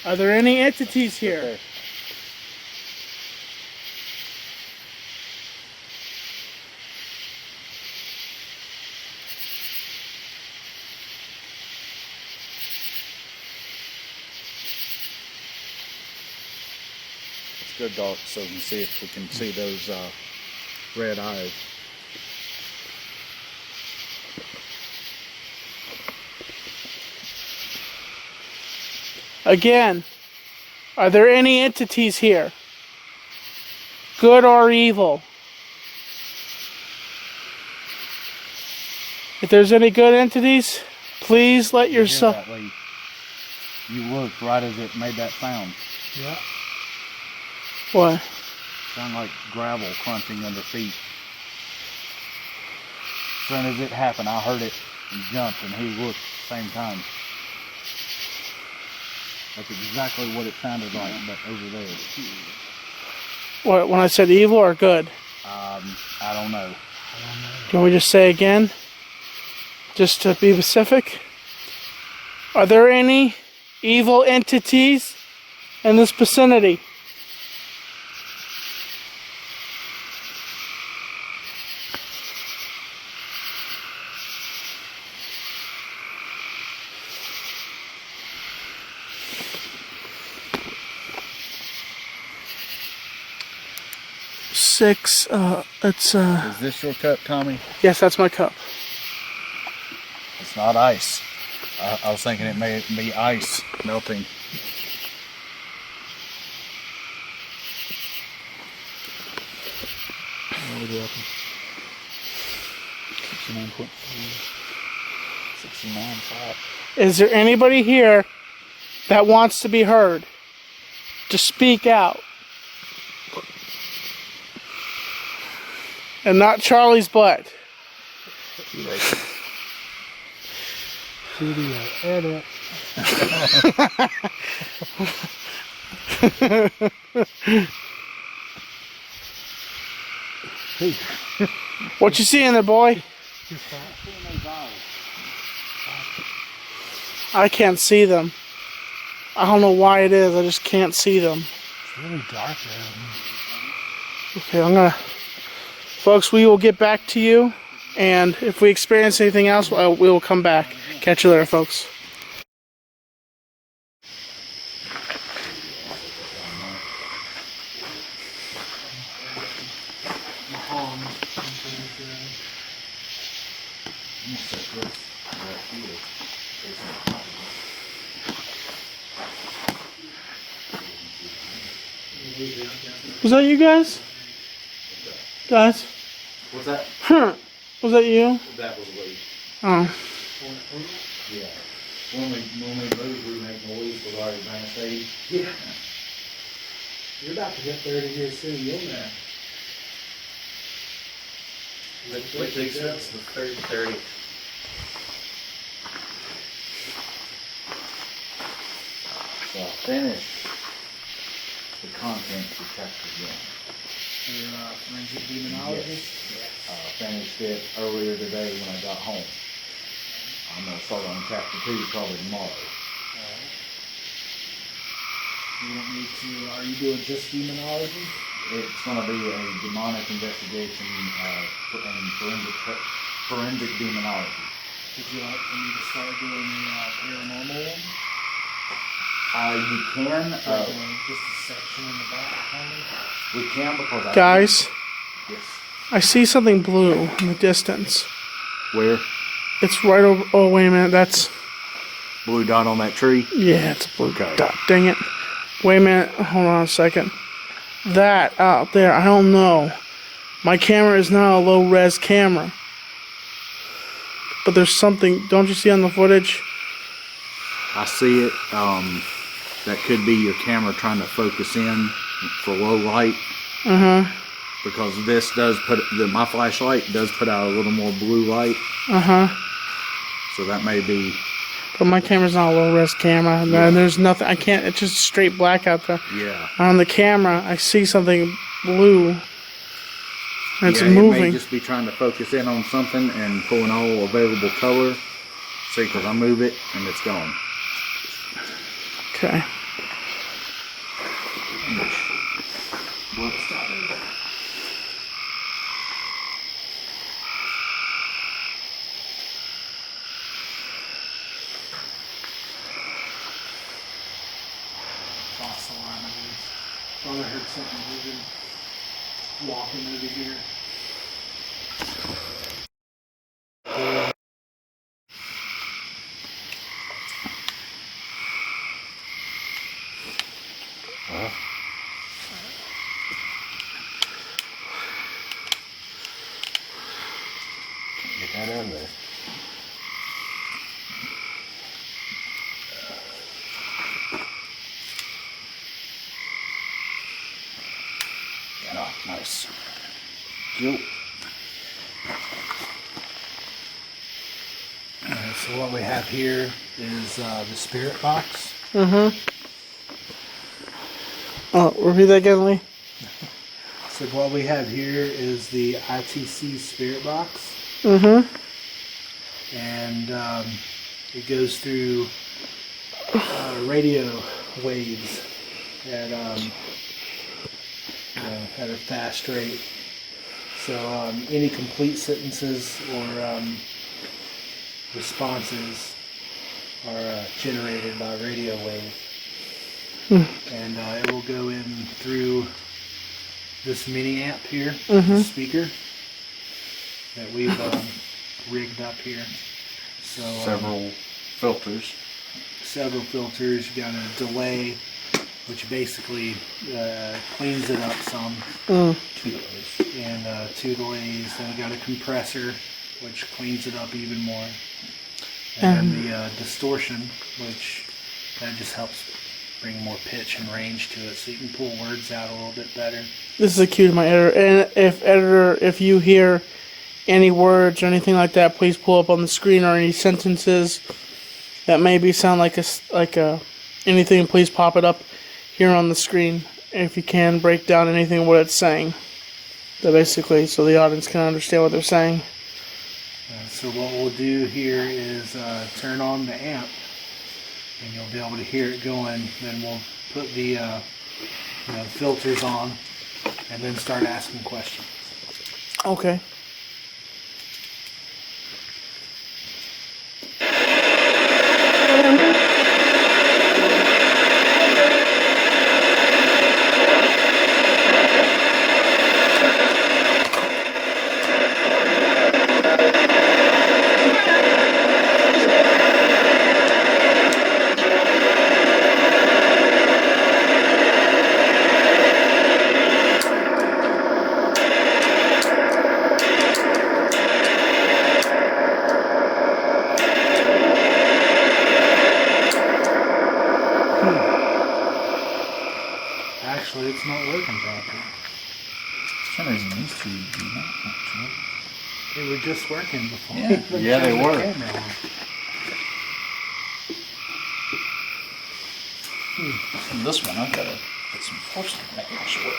are there any entities here? Okay. Let's go dark so we can see if we can see those red eyes. Again, are there any entities here? Good or evil? If there's any good entities, please let yourself... That way you looked right as it made that sound. Yeah. What? Sound like gravel crunching under feet. As soon as it happened, I heard it and jumped, and he looked at the same time. That's exactly what it sounded like, but over there. What, when I said evil or good? I don't know. Can we just say again? Just to be specific? Are there any evil entities in this vicinity? Six, it's, Is this your cup, Tommy? yes, that's my cup. It's not ice. I was thinking it may be ice melting. What are we dropping? 69.3. 69.5. Is there anybody here that wants to be heard? To speak out. And not Charlie's butt. Video edit. What you seeing there, boy? I can't see them. I don't know why it is. I just can't see them. It's really dark there. Okay, I'm gonna... Folks, we will get back to you. And if we experience anything else, we will come back. Catch you later, folks. Was that you guys? Guys? What's that? Was that you? That was Lee. Oh. Yeah. When we move, we make noise with our advanced aid. Yeah. You're about to get 30 here soon, you'll know. What takes us the 30. So I finished the contents of chapter 1. Your forensic demonology? Finished it earlier today when I got home. I'm going to start on chapter 2 probably tomorrow. You want me to, are you doing just demonology? It's going to be a demonic investigation and forensic demonology. Would you like for me to start doing the paranormal one? You can. Just a section in the back, Tommy? We can because Guys, Yes. I see something blue in the distance. Where? It's right over... Oh, wait a minute. That's... Blue dot on that tree? Yeah, it's a blue Okay. dot. Dang it. Wait a minute. Hold on a second. That out there, I don't know. My camera is not a low-res camera. but there's something. Don't you see on the footage? I see it. That could be your camera trying to focus in for low light. Because this does my flashlight does put out a little more blue light. So that may be. But my camera's not a low res camera, and there's nothing. I can't. It's just straight black out there. Yeah. On the camera, I see something blue. And it's It moving. may just be trying to focus in on something and pulling all available color. See, because I move it and it's gone. Okay. False alarm, I guess. Thought I heard something moving, walking over here. Get that in there. Oh, nice. Yep. So what we have here is the spirit box. Oh, repeat that again, Lee. So what we have here is the ITC spirit box. And it goes through radio waves at at a fast rate. So any complete sentences or responses are generated by radio wave. And it will go in through this mini amp here, the speaker that we've rigged up here. So Several filters. Several filters. You got a delay, which basically cleans it up some. 2 delays. And 2 delays. Then we got a compressor, which cleans it up even more. And the distortion, which that just helps bring more pitch and range to it, so you can pull words out a little bit better. This is a cue to my editor. And if you hear any words or anything like that, please pull up on the screen, or any sentences that maybe sound like anything. Please pop it up here on the screen. If you can, break down anything what it's saying. That basically, so the audience can understand what they're saying. So what we'll do here is turn on the amp, and you'll be able to hear it going. Then we'll put the filters on, and then start asking questions. Okay. Actually, it's not working properly. For some reason these two do not actually. They were just working before. Yeah. Yeah, they were. This one I've got to put some force to make it short.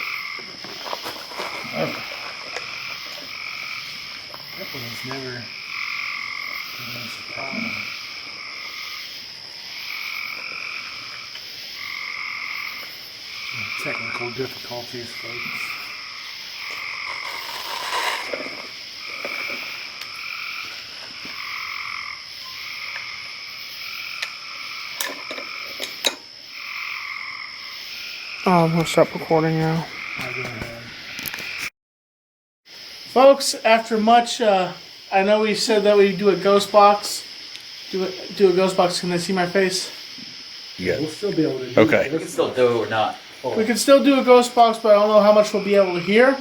Okay. That one's never given us a problem. Technical difficulties, folks. Oh, I'm gonna stop recording now. I'll go ahead. Folks, after much, I know we said that we do a ghost box. Do a ghost box. Can they see my face? Yeah. We'll still be able to do Okay. this. Still do or not. We can still do a ghost box, but I don't know how much we'll be able to hear.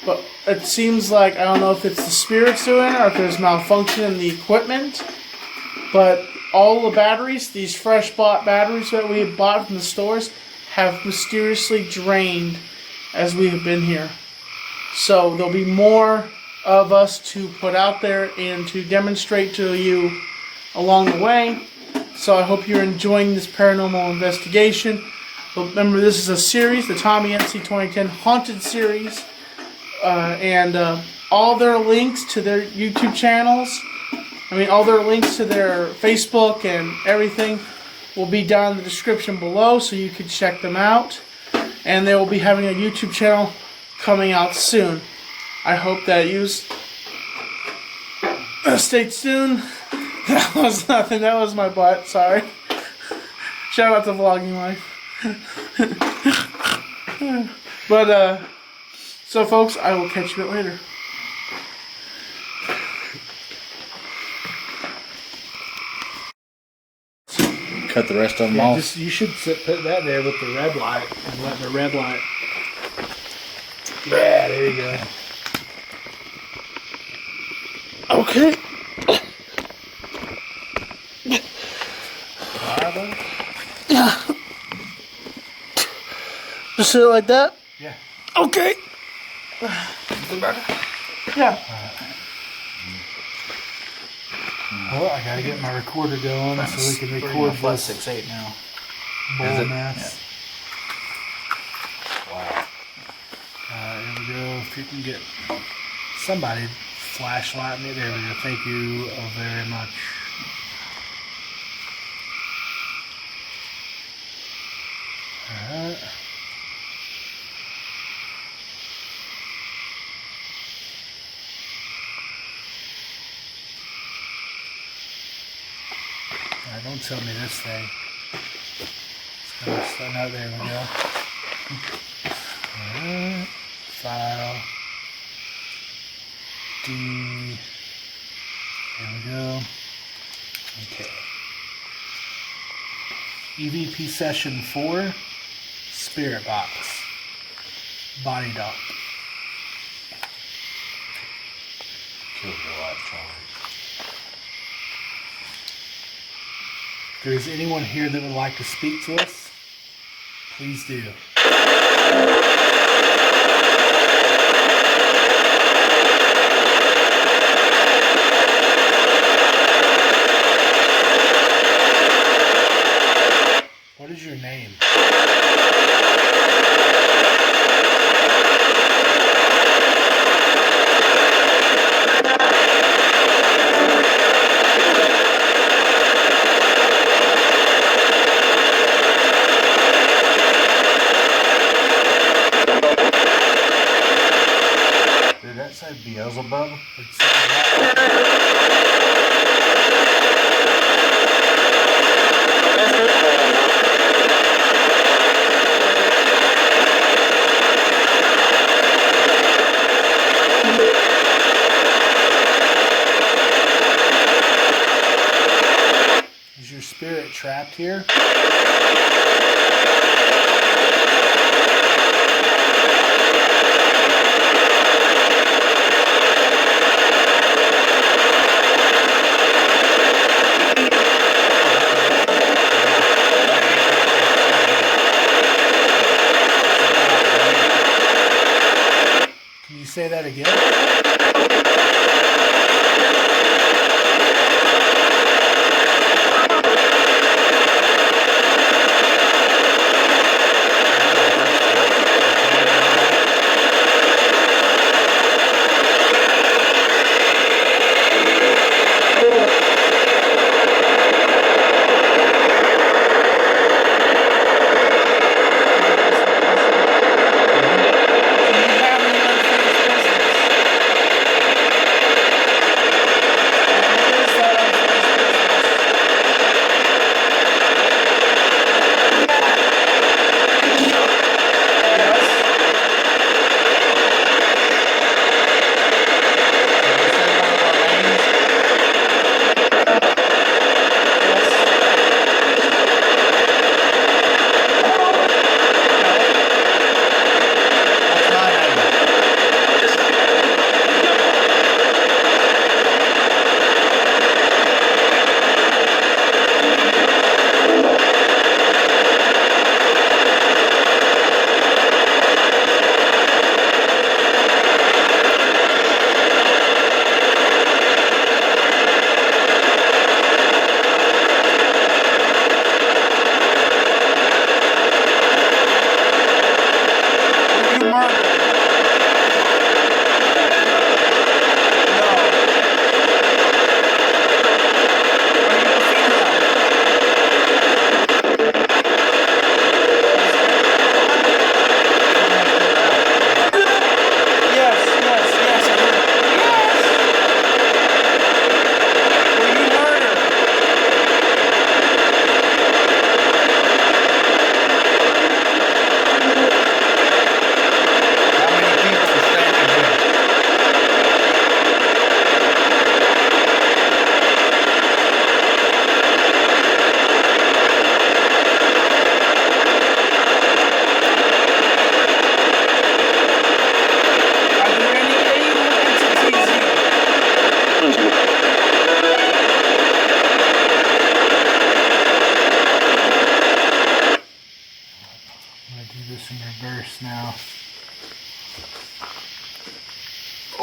But it seems like, I don't know if it's the spirits doing it or if there's malfunction in the equipment. But all the batteries, these fresh bought batteries that we bought from the stores, have mysteriously drained as we have been here. So there'll be more of us to put out there and to demonstrate to you along the way. So I hope you're enjoying this paranormal investigation. But remember, this is a series, the Tommy NC 2010 Haunted Series. And all their links to their YouTube channels, all their links to their Facebook and everything will be down in the description below, so you can check them out. And they will be having a YouTube channel coming out soon. I hope that you stay tuned. That was nothing. That was my butt. Sorry. Shout out to Vlogging Life. But, so folks, I will catch you a bit later. Cut the rest of them off. You should put that there with the red light and let the red light. Yeah, there you go. Okay. Yeah. Just sit it like that? Yeah. Okay. Yeah. Well, I gotta get my recorder going so we can record this 6.8 now. bull mess. Wow. Here we go. If you can get somebody flashlight me, there we go. Thank you very much. Alright. Don't tell me this thing. It's gonna start out. There we go. Alright. File. D. There we go. Okay. EVP session 4. Spirit box. Body dock. Kill your life, Charlie. If there's anyone here that would like to speak to us, please do. What is your name? Did that say Beelzebub? Is your spirit trapped here? Can you say that again?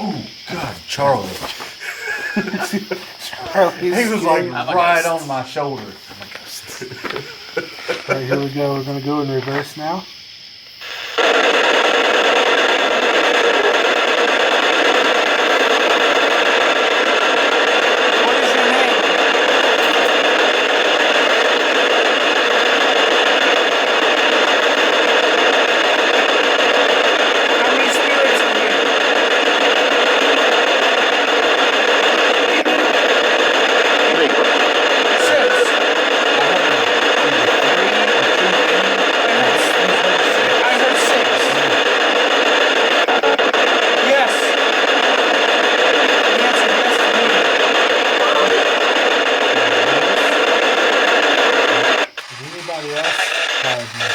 Oh God, Charlie. He was like right on my shoulder. Alright, here we go. We're gonna go in reverse now. What is your name? How many spirits are here? Six. I heard six. Yes. The answer yes to me. Is anybody else? Pardon me.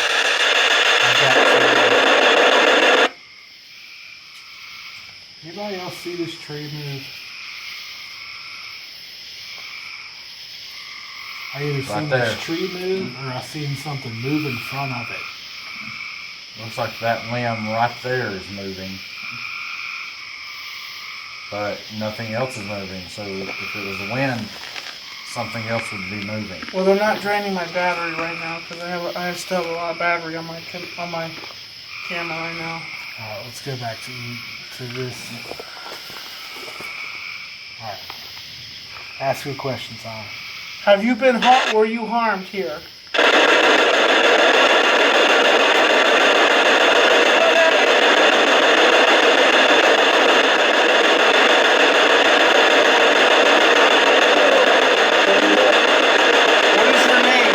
I've got some. Anybody else see this tree move? I either seen there. this tree move or I seen something move in front of it. Looks like that limb right there is moving. But nothing else is moving. So if it was the wind, something else would be moving. Well, they're not draining my battery right now because I still have a lot of battery on my camera right now. Alright, let's go back to this. Alright. Ask your question, Tom. Have you been were you harmed here? What is your name?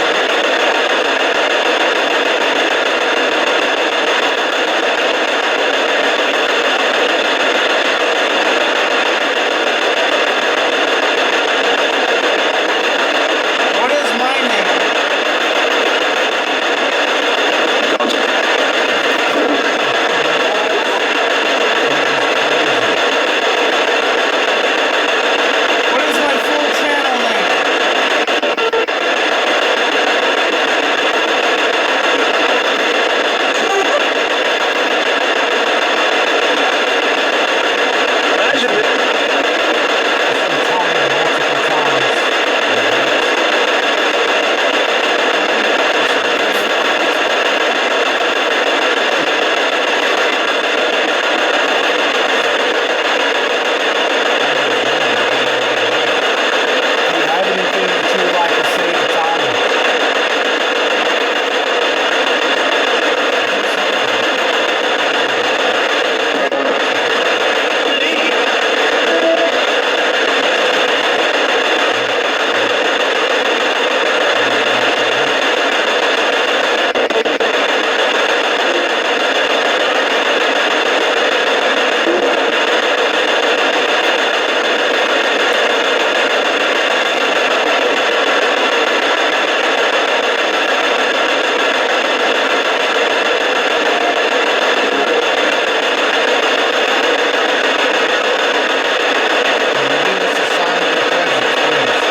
What is my name? What is my full channel name? Do you have anything that you would like to say to Tommy? Give us a sign of your presence, please.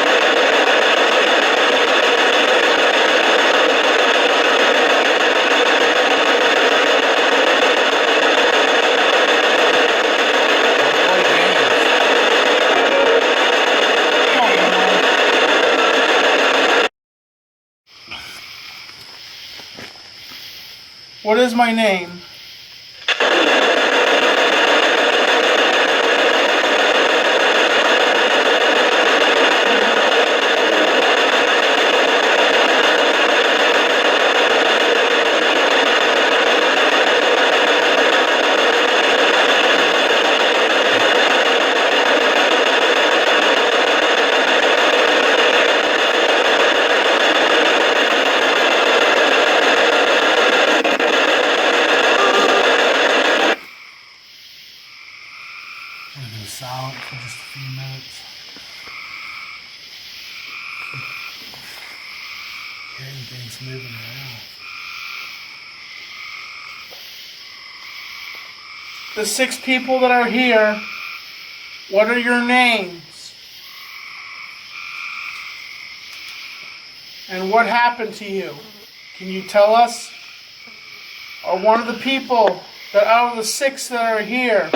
Don't play games. What is my name? I'm gonna be silent for just a few minutes. Hearing things moving around. The 6 people that are here, what are your names? And what happened to you? Can you tell us? Or one of the people that out of the 6 that are here,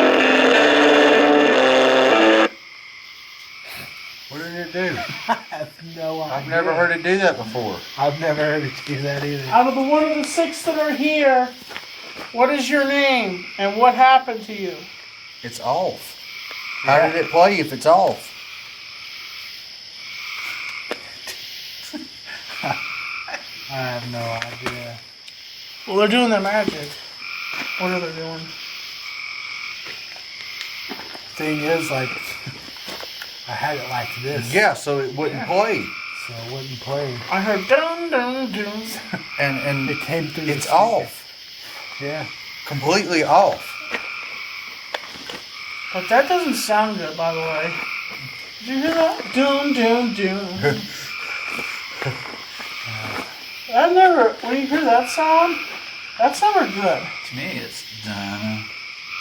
What did it do? I have no idea. I've never heard it do that before. I've never heard it do that either. out of the one of the 6 that are here, what is your name and what happened to you? It's off. How did it play if it's off? I have no idea. Well, they're doing their magic. What are they doing? Thing is, like, I had it like this. Yeah, so it wouldn't play. So it wouldn't play. I heard dun dun dun. And It came through it's the speaker. off. Yeah. Completely off. But that doesn't sound good, by the way. Did you hear that? Dun dun dun. I've never. When you hear that sound, that's never good. To me, it's dun,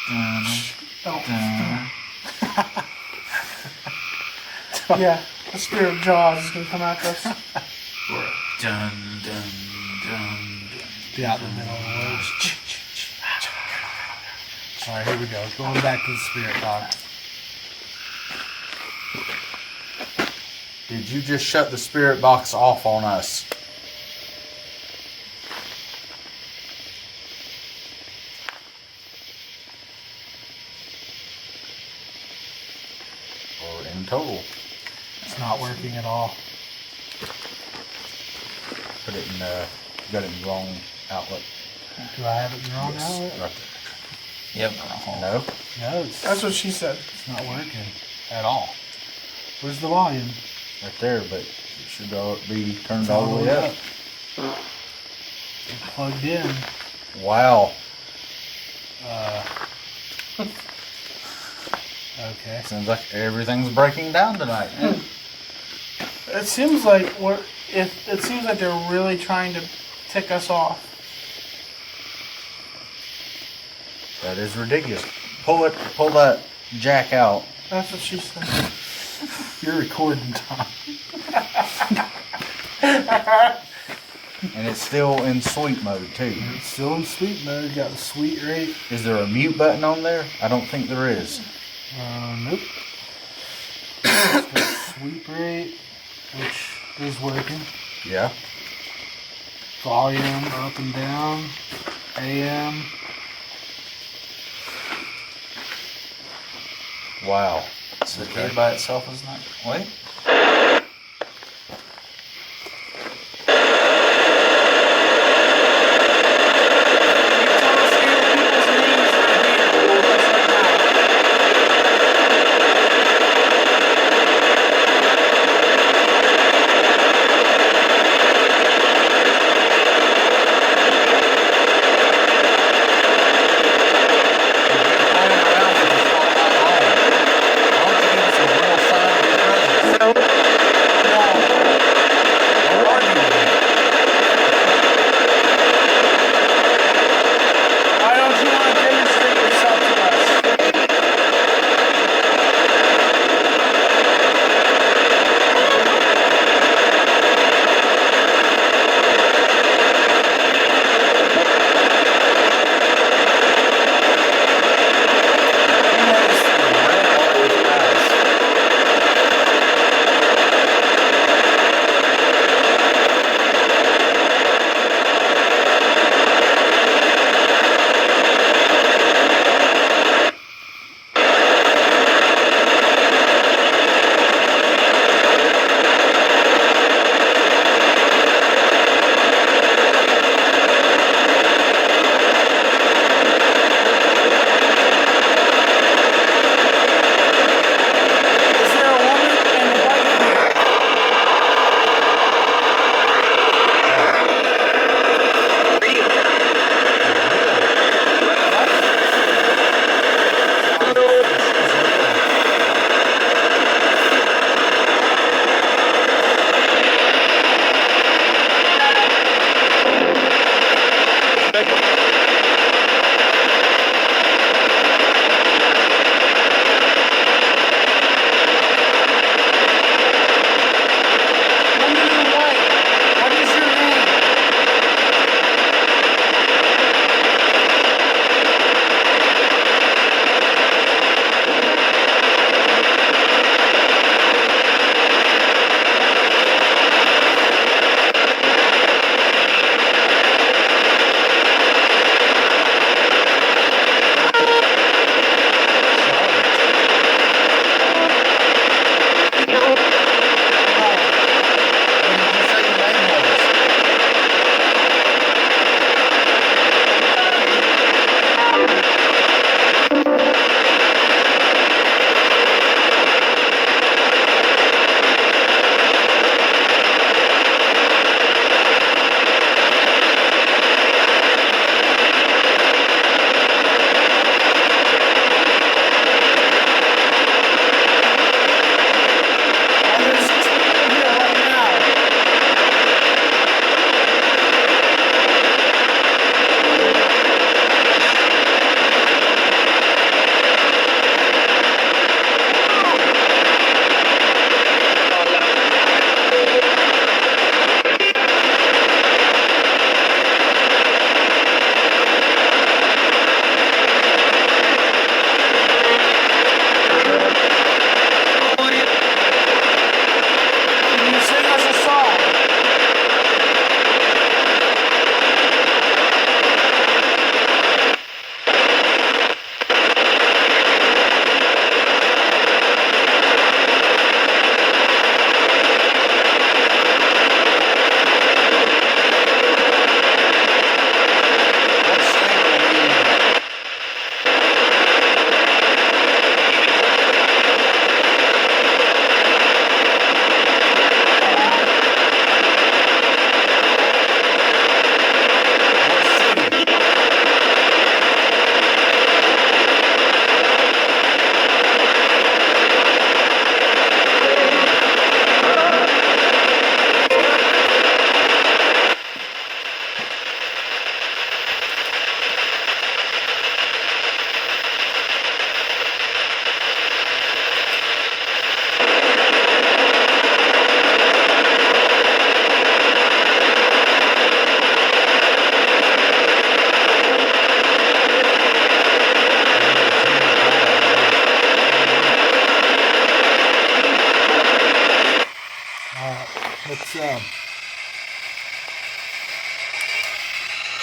dun, Don't. dun. Yeah, the spirit of Jaws is gonna come after us. Or dun, dun, dun, Be out in the middle of the woods. Alright, here we go. Going back to the spirit box. Did you just shut the spirit box off on us? Or in total? It's not working at all. Put it in, you got it in the wrong outlet. Do I have it in the wrong Yes, outlet? right Yep, wrong. there. No? No, it's That's what she said. not working at all. Where's the volume? Right there, but it should all be turned all the way up. It's plugged in. Wow. Okay. Seems like everything's breaking down tonight. It seems like it seems like they're really trying to tick us off. That is ridiculous. Pull that jack out. That's what she said. You're recording time. And it's still in sweep mode too. It's still in sweep mode. Got the sweet rate. Is there a mute button on there? I don't think there is. Nope. It's got sweep rate, which is working. Yeah. Volume up and down. AM. Wow. So the key by itself is not. Wait. Why don't you give us a real sign of your presence?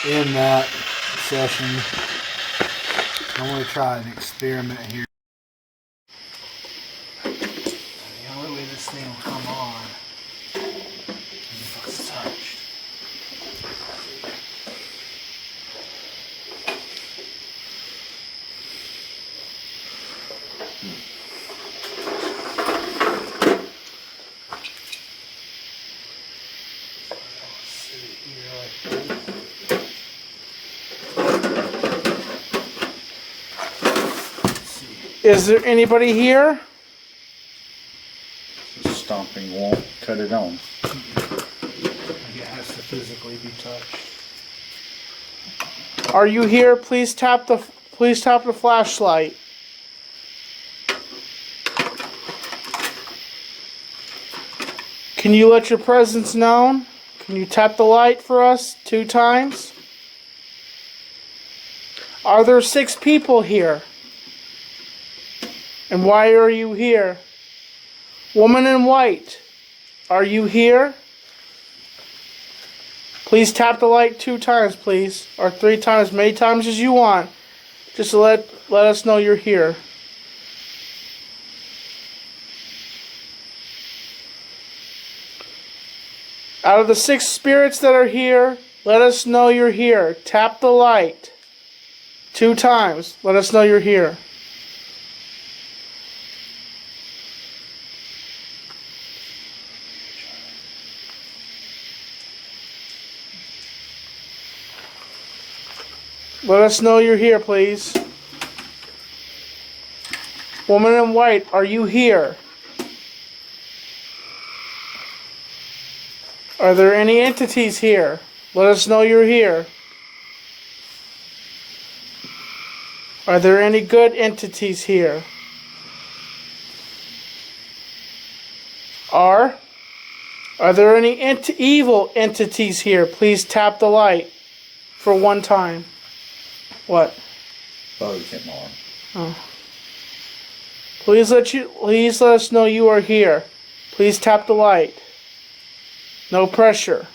in that session. I want to try an experiment here. The only way this thing will come on is if it's touched. Is there anybody here? Stomping won't cut it on. It has to physically be touched. Are you here? Please tap the flashlight. Can you let your presence known? Can you tap the light for us 2 times? Are there 6 people here? And why are you here? Woman in white, are you here? Please tap the light 2 times, please. Or 3 times, as many times as you want. Just to let us know you're here. Out of the 6 spirits that are here, let us know you're here. Tap the light 2 times. Let us know you're here. Let us know you're here, please. Woman in white, are you here? Are there any entities here? Let us know you're here. Are there any good entities here? Are there any evil entities here? Please tap the light for 1 time. What? Bug hit my arm. Oh. Please let us know you are here. Please tap the light. No pressure.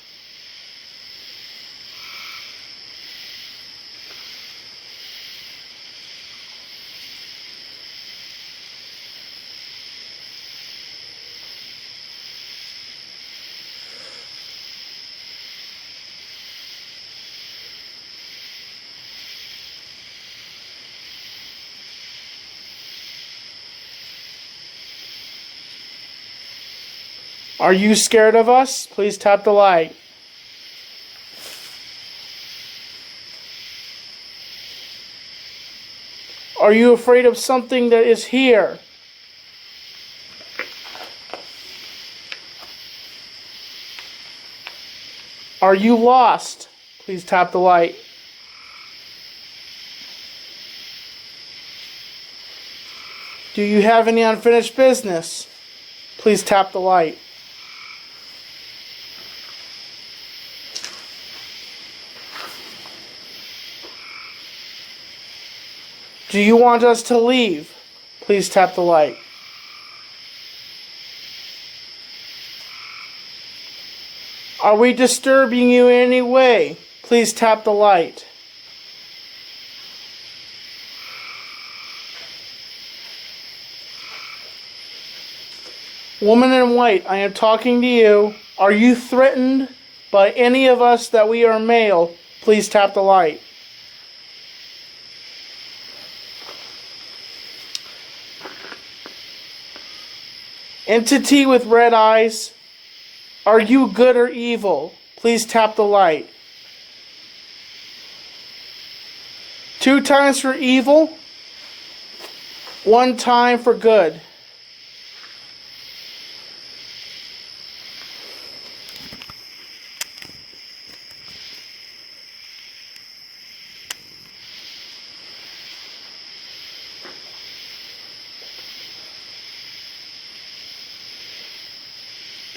Are you scared of us? Please tap the light. Are you afraid of something that is here? Are you lost? Please tap the light. Do you have any unfinished business? Please tap the light. Do you want us to leave? Please tap the light. Are we disturbing you in any way? Please tap the light. Woman in white, I am talking to you. Are you threatened by any of us that we are male? Please tap the light. Entity with red eyes, are you good or evil? Please tap the light. 2 times for evil, 1 time for good.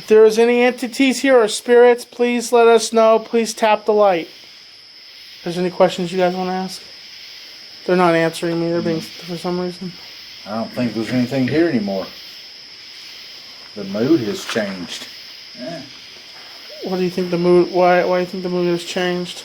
If there is any entities here or spirits, please let us know. Please tap the light. If there's any questions you guys want to ask? They're not answering me. They're being for some reason. I don't think there's anything here anymore. The mood has changed. Yeah. What do you think the mood? Why do you think the mood has changed?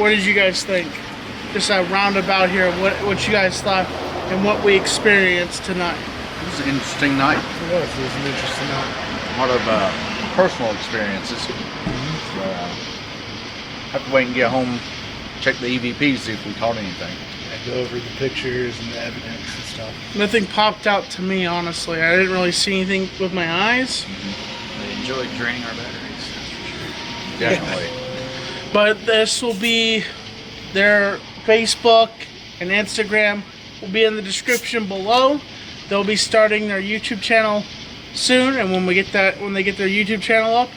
what did you guys think? Just a roundabout here, what you guys thought and what we experienced tonight. It was an interesting night. It was an interesting night. A lot of personal experiences. So, have to wait and get home, check the EVPs, see if we caught anything. And go over the pictures and the evidence and stuff. Nothing popped out to me, honestly. I didn't really see anything with my eyes. They enjoyed draining our batteries, that's for sure. Definitely. But this will be their Facebook and Instagram will be in the description below. They'll be starting their YouTube channel soon, and when they get their YouTube channel up,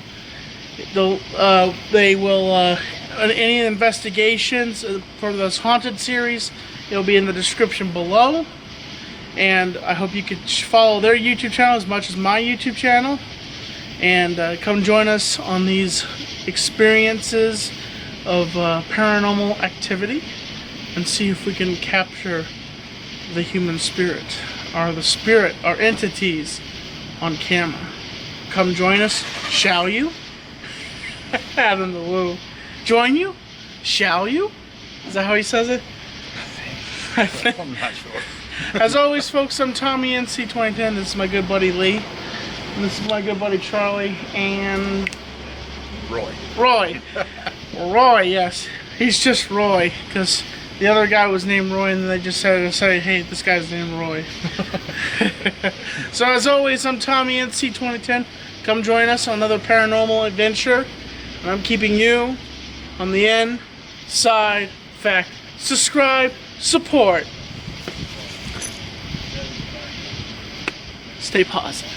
they will any investigations for this haunted series. It'll be in the description below, and I hope you could follow their YouTube channel as much as my YouTube channel, and come join us on these experiences of paranormal activity and see if we can capture the human spirit or entities on camera. Come join us, shall you? Adam the Woo. Join you? Shall you? Is that how he says it? I'm not sure. As always, folks, I'm Tommy NC2010. This is my good buddy Lee. And this is my good buddy Charlie and Roy. Roy. Roy, yes. He's just Roy, because the other guy was named Roy, and they just had to say, hey, this guy's named Roy. So as always, I'm Tommy NC2010. Come join us on another paranormal adventure. And I'm keeping you on the inside fact. Subscribe, support. Stay positive.